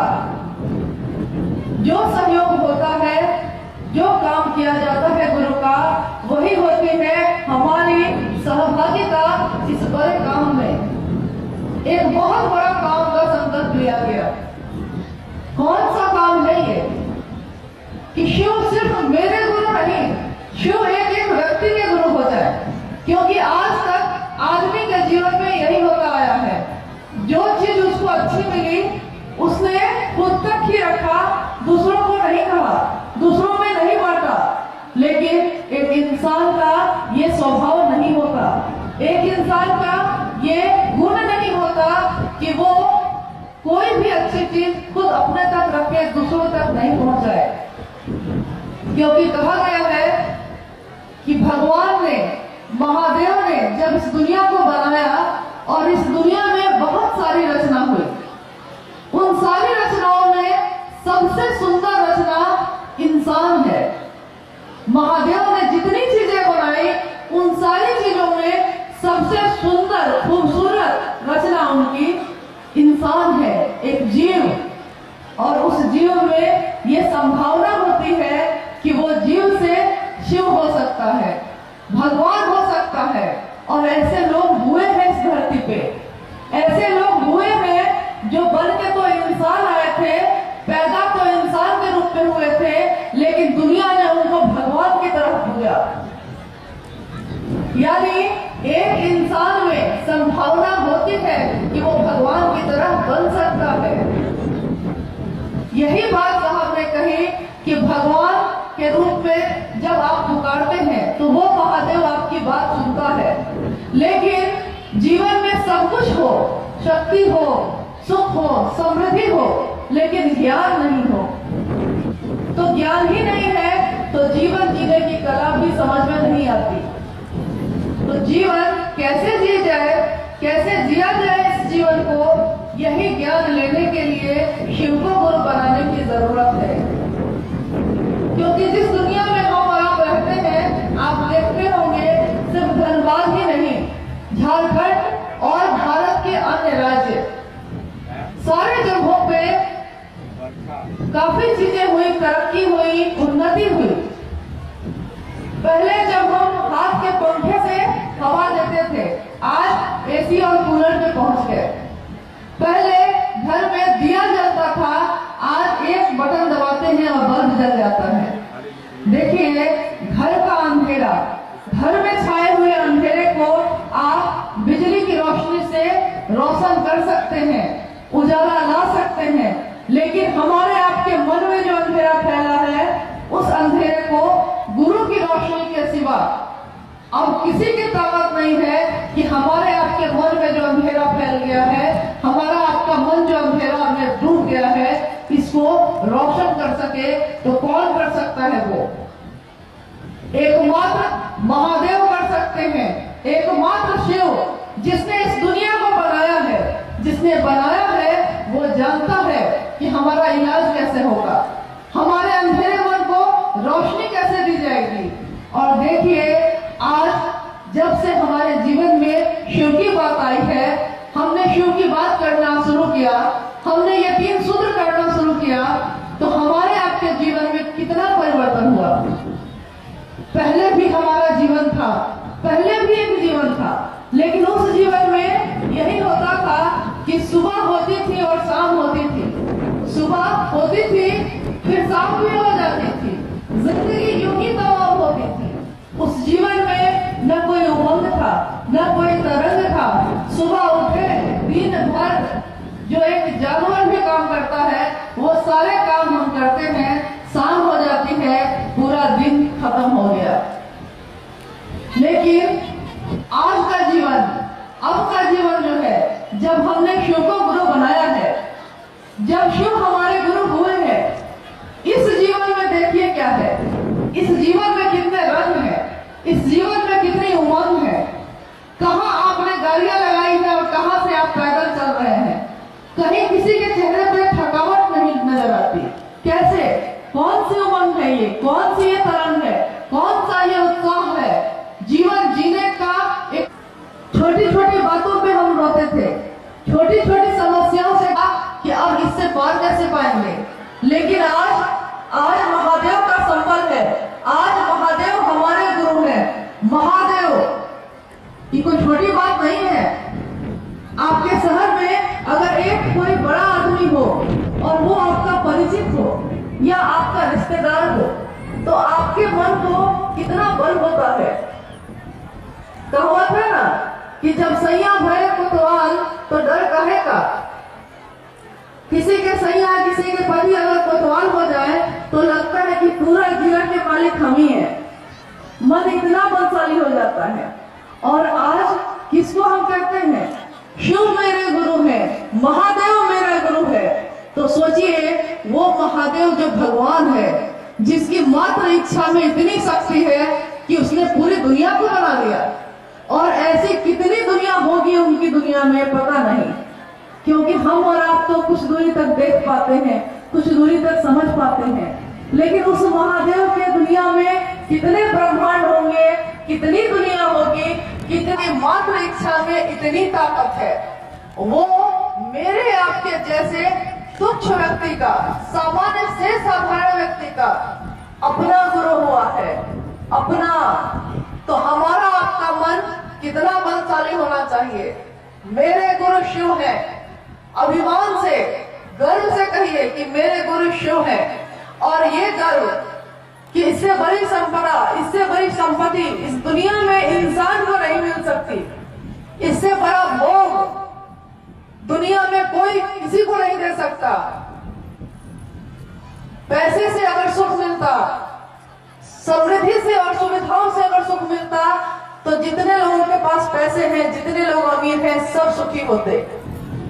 जो सहयोग होता है, जो काम किया जाता है गुरु का, वही होती है हमारी सहभागिता इस बड़े काम में। एक बहुत बड़ा काम का संकल्प लिया गया। कौन सा काम है ये? कि शिव सिर्फ मेरे गुरु नहीं, शिव एक एक व्यक्ति के गुरु हो जाए। क्योंकि आज तक आदमी के जीवन में यही होता आया है, जो चीज उसको अच्छी मिली उसने खुद तक ही रखा, दूसरों को नहीं कहा, दूसरों में नहीं बांटा। लेकिन एक इंसान का ये स्वभाव नहीं होता, एक इंसान का ये गुण नहीं होता कि वो कोई भी अच्छी चीज खुद अपने तक रखे, दूसरों तक नहीं पहुंचाए। क्योंकि कहा गया है कि भगवान ने, महादेव ने जब इस दुनिया को बनाया और इस दुनिया में बहुत सारी रचना हुई, उन सारी रचनाओं में सबसे सुंदर रचना इंसान है। महादेव ने जितनी चीजें बनाई, उन सारी चीजों में सबसे सुंदर खूबसूरत रचना उनकी इंसान है, एक जीव। और उस जीव में ये संभावना होती है कि वो जीव से शिव हो सकता है, भगवान हो सकता है। और ऐसे लोग हुए हैं इस धरती पे, ऐसे लोग हुए हैं जो बन के तो इंसान आए थे, पैदा तो इंसान के रूप में हुए थे, लेकिन दुनिया ने उनको भगवान की तरफ पूजा। यानी एक इंसान में संभावना होती है कि वो भगवान की तरह बन सकता है। यही बात साहब ने कही कि भगवान के रूप में जब आप पुकारते हैं तो वो महादेव आपकी बात सुनता है। लेकिन जीवन में सब कुछ हो, शक्ति हो, सुख हो, समृद्धि हो, लेकिन ज्ञान नहीं हो, तो ज्ञान ही नहीं है तो जीवन जीने की कला भी समझ में नहीं आती। तो जीवन कैसे जी जाए, कैसे जिया जाए इस जीवन को, यही ज्ञान लेने के लिए शिव को गुरु बनाने की जरूरत है। क्योंकि जिस दुनिया में हम और आप रहते हैं, आप देखते होंगे सिर्फ धनबाद ही नहीं, झारखंड और भारत के अन्य राज्य सारे जगहों पे काफी चीजें हुई, तरक्की हुई, उन्नति हुई। पहले जब हम हाथ के पंखे से हवा देते थे, आज एसी और कूलर पे पहुंच गए। पहले घर में दिया जलता था, आज एक बटन दबाते हैं और बल्ब जल जाता है। देखिए, घर का अंधेरा, घर में छाए हुए अंधेरे को आप बिजली की रोशनी से रोशन कर सकते हैं, उजाला ला सकते हैं। लेकिन हमारे आपके मन में जो अंधेरा फैला है, उस अंधेरे को गुरु की रोशनी के सिवा अब किसी की ताकत नहीं है कि हमारे आपके मन में जो अंधेरा फैल गया है, हमारा आपका मन जो अंधेरा में डूब गया है, इसको रोशन कर सके। तो कौन कर सकता है? वो एकमात्र महादेव कर सकते हैं, एकमात्र शिव जिसने इस दुनिया को बनाया है। जिसने बनाया है वो जानता है कि हमारा इलाज कैसे होगा, हमारे अंधेरे मन को रोशनी कैसे दी जाएगी। और देखिए, आज जब से हमारे जीवन में शिव की बात आई है, हमने शिव की बात करना शुरू किया, हमने ये 3 सूत्र करना शुरू किया, तो हमारे आपके जीवन में कितना परिवर्तन हुआ। पहले भी हमारा जीवन था, पहले भी एक जीवन था, लेकिन उस जीवन में यही होता था कि सुबह होती थी और शाम होती थी, सुबह होती थी फिर शाम भी हो जाती थी, जिंदगी यूं ही तमाम होती थी। उस जीवन में न कोई उमंग था, न कोई तरंग था। सुबह उठे, दिन भर जो एक जानवर भी काम करता है, वो सारे काम हम करते हैं, शाम हो जाती है, पूरा दिन खत्म हो गया। लेकिन आज का जीवन, अब का जीवन जो है, जब हमने शिव को गुरु बनाया है, जब शिव हमारे गुरु हुए हैं, इस जीवन में देखिए क्या है, इस जीवन में कितने रंग है, इस जीवन में कितनी उमंग है। कहाँ आपने गाड़ियां लगाई है और कहाँ से आप पैदल चल रहे हैं। कहीं किसी के चेहरे पे थकावट नहीं नजर आती। कैसे, कौन सी उमंग है ये, कौन सी ये तरंग है, कौन सा ये उत्साह है। जीवन जीने का एक, छोटी छोटी बातों पे हम रोते थे, छोटी छोटी समस्याओं से कि अब इससे पार कैसे पाएंगे। लेकिन आज महादेव का संबल है, आज महादेव हमारे गुरु हैं। महादेव ये कोई छोटी बात नहीं है। आपके शहर में अगर एक कोई बड़ा आदमी हो और वो आपका परिचित हो या आपका रिश्तेदार हो, तो आपके मन को कितना बल होता है। कहावत है ना कि जब सैया भरे कोतवाल तो डर काहे का। किसी के सैया, किसी के पति अगर कोतवाल हो जाए तो लगता है कि पूरा जीवन के मालिक हम ही हैं। मन इतना बलशाली हो जाता है। और आज किसको हम कहते हैं? शिव मेरे गुरु है, महादेव मेरा गुरु है। तो सोचिए, वो महादेव जो भगवान है, जिसकी मात्र इच्छा में इतनी शक्ति है कि उसने पूरी दुनिया को बना दिया। और ऐसी कितनी दुनिया होगी उनकी दुनिया में पता नहीं, क्योंकि हम और आप तो कुछ दूरी तक देख पाते हैं, कुछ दूरी तक समझ पाते हैं। लेकिन उस महादेव के दुनिया में कितने ब्रह्मांड होंगे, कितनी दुनिया होगी, कितनी मात्र इच्छा में इतनी ताकत है। वो मेरे आपके जैसे तुच्छ व्यक्ति का, सामान्य से साधारण व्यक्ति का अपना गुरु हुआ है, अपना। तो हमारा आपका मन कितना बलशाली होना चाहिए। मेरे गुरु शिव है। अभिमान से, गर्व से कहिए कि मेरे गुरु शिव है। और ये गर्व कि इससे बड़ी संपदा, इससे बड़ी संपत्ति इस दुनिया में इंसान को नहीं मिल सकती। इससे बड़ा भोग दुनिया में कोई किसी को नहीं दे सकता। पैसे से अगर सुख मिलता, समृद्धि से और सुविधाओं से अगर सुख मिलता, तो जितने लोगों के पास पैसे हैं, जितने लोग अमीर हैं, सब सुखी होते।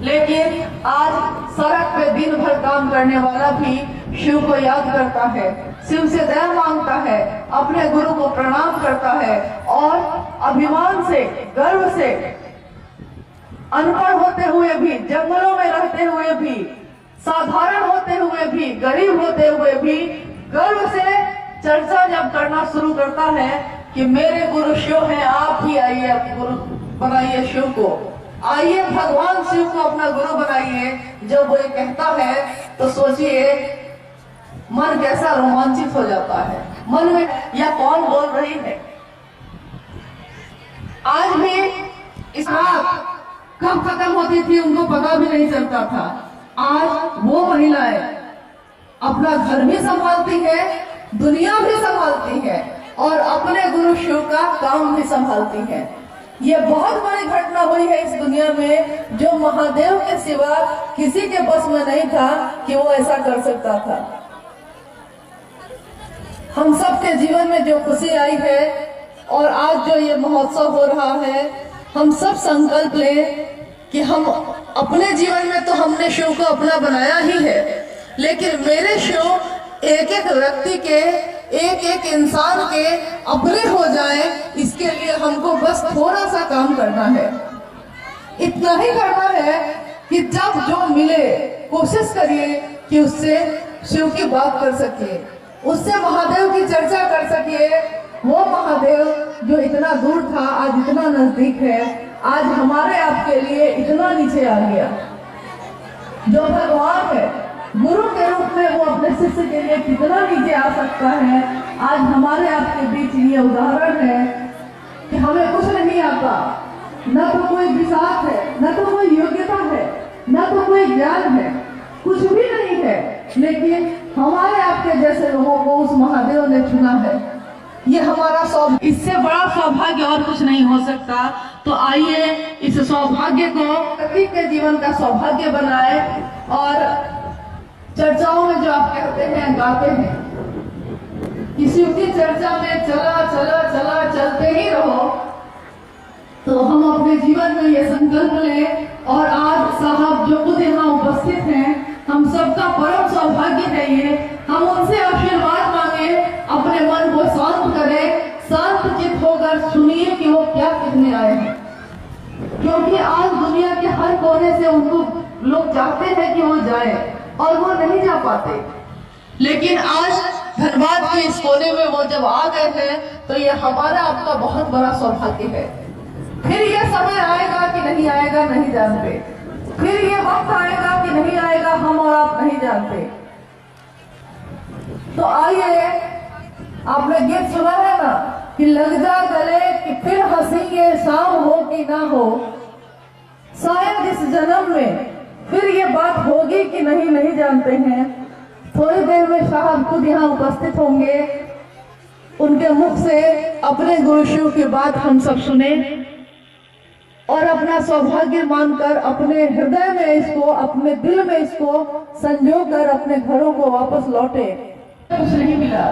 लेकिन आज सड़क पे दिन भर काम करने वाला भी शिव को याद करता है, शिव से दया मांगता है, अपने गुरु को प्रणाम करता है और अभिमान से, गर्व से अनपढ़ होते हुए भी, जंगलों में रहते हुए भी, साधारण होते हुए भी, गरीब होते हुए भी गर्व से चर्चा जब करना शुरू करता है कि मेरे गुरु शिव हैं, आप ही आइए गुरु बनाइए शिव को, आइए भगवान शिव को अपना गुरु बनाइए, जब वो ये कहता है तो सोचिए मन कैसा रोमांचित हो जाता है। मन में यह कौन बोल रही है। आज भी इस रात कब खत्म होती थी उनको पता भी नहीं चलता था। आज वो महिलाएं अपना घर भी संभालती है, दुनिया भी संभालती है और अपने गुरु शिव का काम भी संभालती है। ये बहुत बड़ी घटना हुई है इस दुनिया में, जो महादेव के सिवा किसी के बस में नहीं था कि वो ऐसा कर सकता था। हम सबके जीवन में जो खुशी आई है और आज जो ये महोत्सव हो रहा है, हम सब संकल्प लें कि हम अपने जीवन में तो हमने शिव को अपना बनाया ही है, लेकिन मेरे शिव एक एक व्यक्ति के, एक एक इंसान के अपने हो जाए, इसके लिए हमको बस थोड़ा सा काम करना है। इतना ही करना है कि जब जो मिले कोशिश करिए कि उससे शिव की बात कर सके, उससे महादेव की चर्चा कर सके। वो महादेव जो इतना दूर था आज इतना नजदीक है, आज हमारे आपके लिए इतना नीचे आ गया। जो भगवान है गुरु के रूप में वो अपने शिष्य के लिए कितना नीचे आ सकता है, आज हमारे आपके बीच ये उदाहरण है कि हमें कुछ नहीं आता, न तो कोई विसाख है, न तो कोई योग्यता है, न तो कोई ज्ञान है, कुछ भी नहीं है, लेकिन हमारे आपके जैसे लोगों को उस महादेव ने चुना है। ये हमारा सौभाग्य, इससे बड़ा सौभाग्य और कुछ नहीं हो सकता। तो आइए इस सौभाग्य को व्यक्ति के जीवन का सौभाग्य बनाए और चर्चाओं में जो आप कहते हैं, गाते हैं, किसी की चर्चा में चला चला चला चलते ही रहो, तो हम अपने जीवन में ये संकल्प लें। और आज साहब जो खुद यहाँ उपस्थित हैं, हम सबका परम सौभाग्य है ये, हम उनसे आशीर्वाद मांगे, अपने मन को शांत करें, शांत चित्त होकर सुनिए कि वो क्या कहने आए हैं। क्योंकि आज दुनिया के हर कोने से उनको लोग चाहते हैं कि वो जाए और वो नहीं जा पाते, लेकिन आज धनबाद के इस कोने में वो जब आ गए हैं तो ये हमारा आपका बहुत बड़ा सौभाग्य है। फिर ये समय आएगा कि नहीं आएगा नहीं जानते, फिर ये वक्त आएगा कि नहीं आएगा हम और आप नहीं जानते। तो आइए, आपने गीत सुना है ना कि लग जा गले कि फिर हंसेंगे शाम हो कि ना हो, शायद इस जन्म में फिर ये बात होगी कि नहीं नहीं जानते हैं। थोड़ी देर में साहब खुद यहाँ उपस्थित होंगे, उनके मुख से अपने गुरु शिव की बात हम सब सुने और अपना सौभाग्य मानकर अपने हृदय में इसको, अपने दिल में इसको संजो कर अपने घरों को वापस लौटे। कुछ नहीं मिला।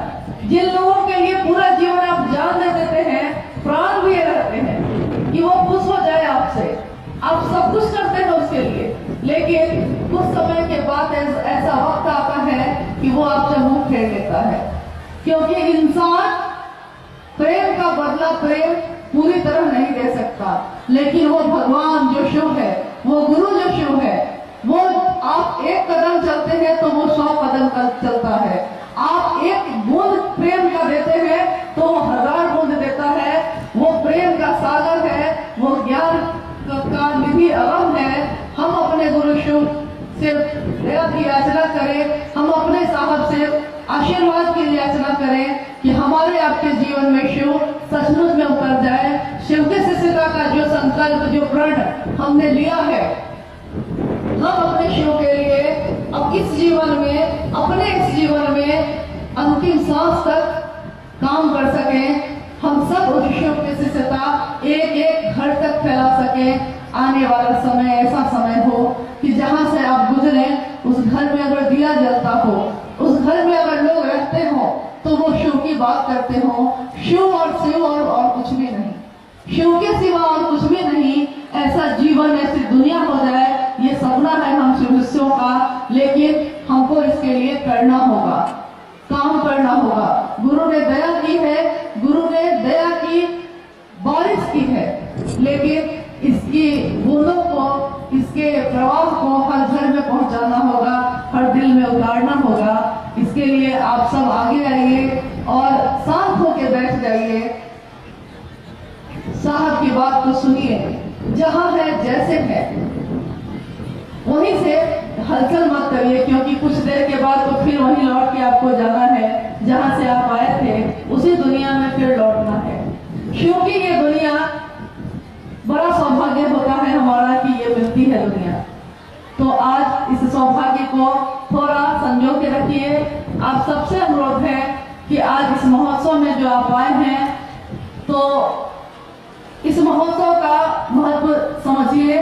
जिन लोगों के लिए पूरा जीवन आप जान दे देते हैं, प्राण भी रहते हैं कि वो खुश हो जाए आपसे, आप सब कुछ करते हैं उसके लिए, लेकिन कुछ समय के बाद ऐसा वक्त आता है कि वो आपसे मुंह फेर लेता है। क्योंकि इंसान प्रेम का बदला प्रेम पूरी तरह नहीं दे सकता, लेकिन वो भगवान जो शिव है, वो गुरु जो शिव है, वो आप एक कदम चलते हैं तो वो 100 कदम चलता है। आप एक बूंद प्रेम का देते हैं तो वो 1000 बूंद देता है। वो प्रेम का सागर है, वो ज्ञान का निधि अगम है। हम अपने गुरु शिव से दया की याचना करें, हम अपने साहब से आशीर्वाद की याचना करें कि हमारे आपके जीवन में शिव सचमुच में उतर जाए। शिव के शिष्यता का जो संकल्प, जो प्रण हमने लिया है, हम अपने शिव के लिए अब इस जीवन में, अपने इस जीवन में अंतिम सांस तक काम कर सकें। हम सब उस शिव की शिष्यता एक एक घर तक फैला सकें। आने वाला समय ऐसा समय हो कि जहां से आप गुजरे उस घर में अगर दिया जलता हो, उस घर में अगर लोग रहते हो तो वो शिव की बात करते हो। शिव और कुछ भी नहीं, शिव के सिवा और कुछ भी नहीं। ऐसा जीवन, ऐसी दुनिया हो जाए, ये सपना है हम शिष्यों का, लेकिन हमको इसके लिए करना होगा, काम करना होगा। गुरु ने दया की है, गुरु ने दया की बारिश की है, लेकिन इसकी बूंदों को इसके लिए आप सब आगे आइए और साथ होके बैठ जाइए, साहब की बात को सुनिए। जहां है जैसे है वहीं से हलचल मत करिए, क्योंकि कुछ देर के बाद तो फिर वहीं लौट के आपको जाना है जहां से आप आए थे, उसी दुनिया में फिर लौटना है। क्योंकि ये दुनिया, बड़ा सौभाग्य होता है हमारा कि ये मिलती है दुनिया। तो आज इस सौभाग्य को थोड़ा संजो के रखिए। आप सबसे अनुरोध है कि आज इस महोत्सव में जो आप आए हैं, तो इस महोत्सव का महत्व समझिए।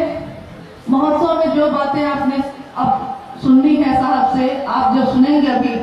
महोत्सव में जो बातें आपने अब सुननी है साहब से, आप जो सुनेंगे अभी,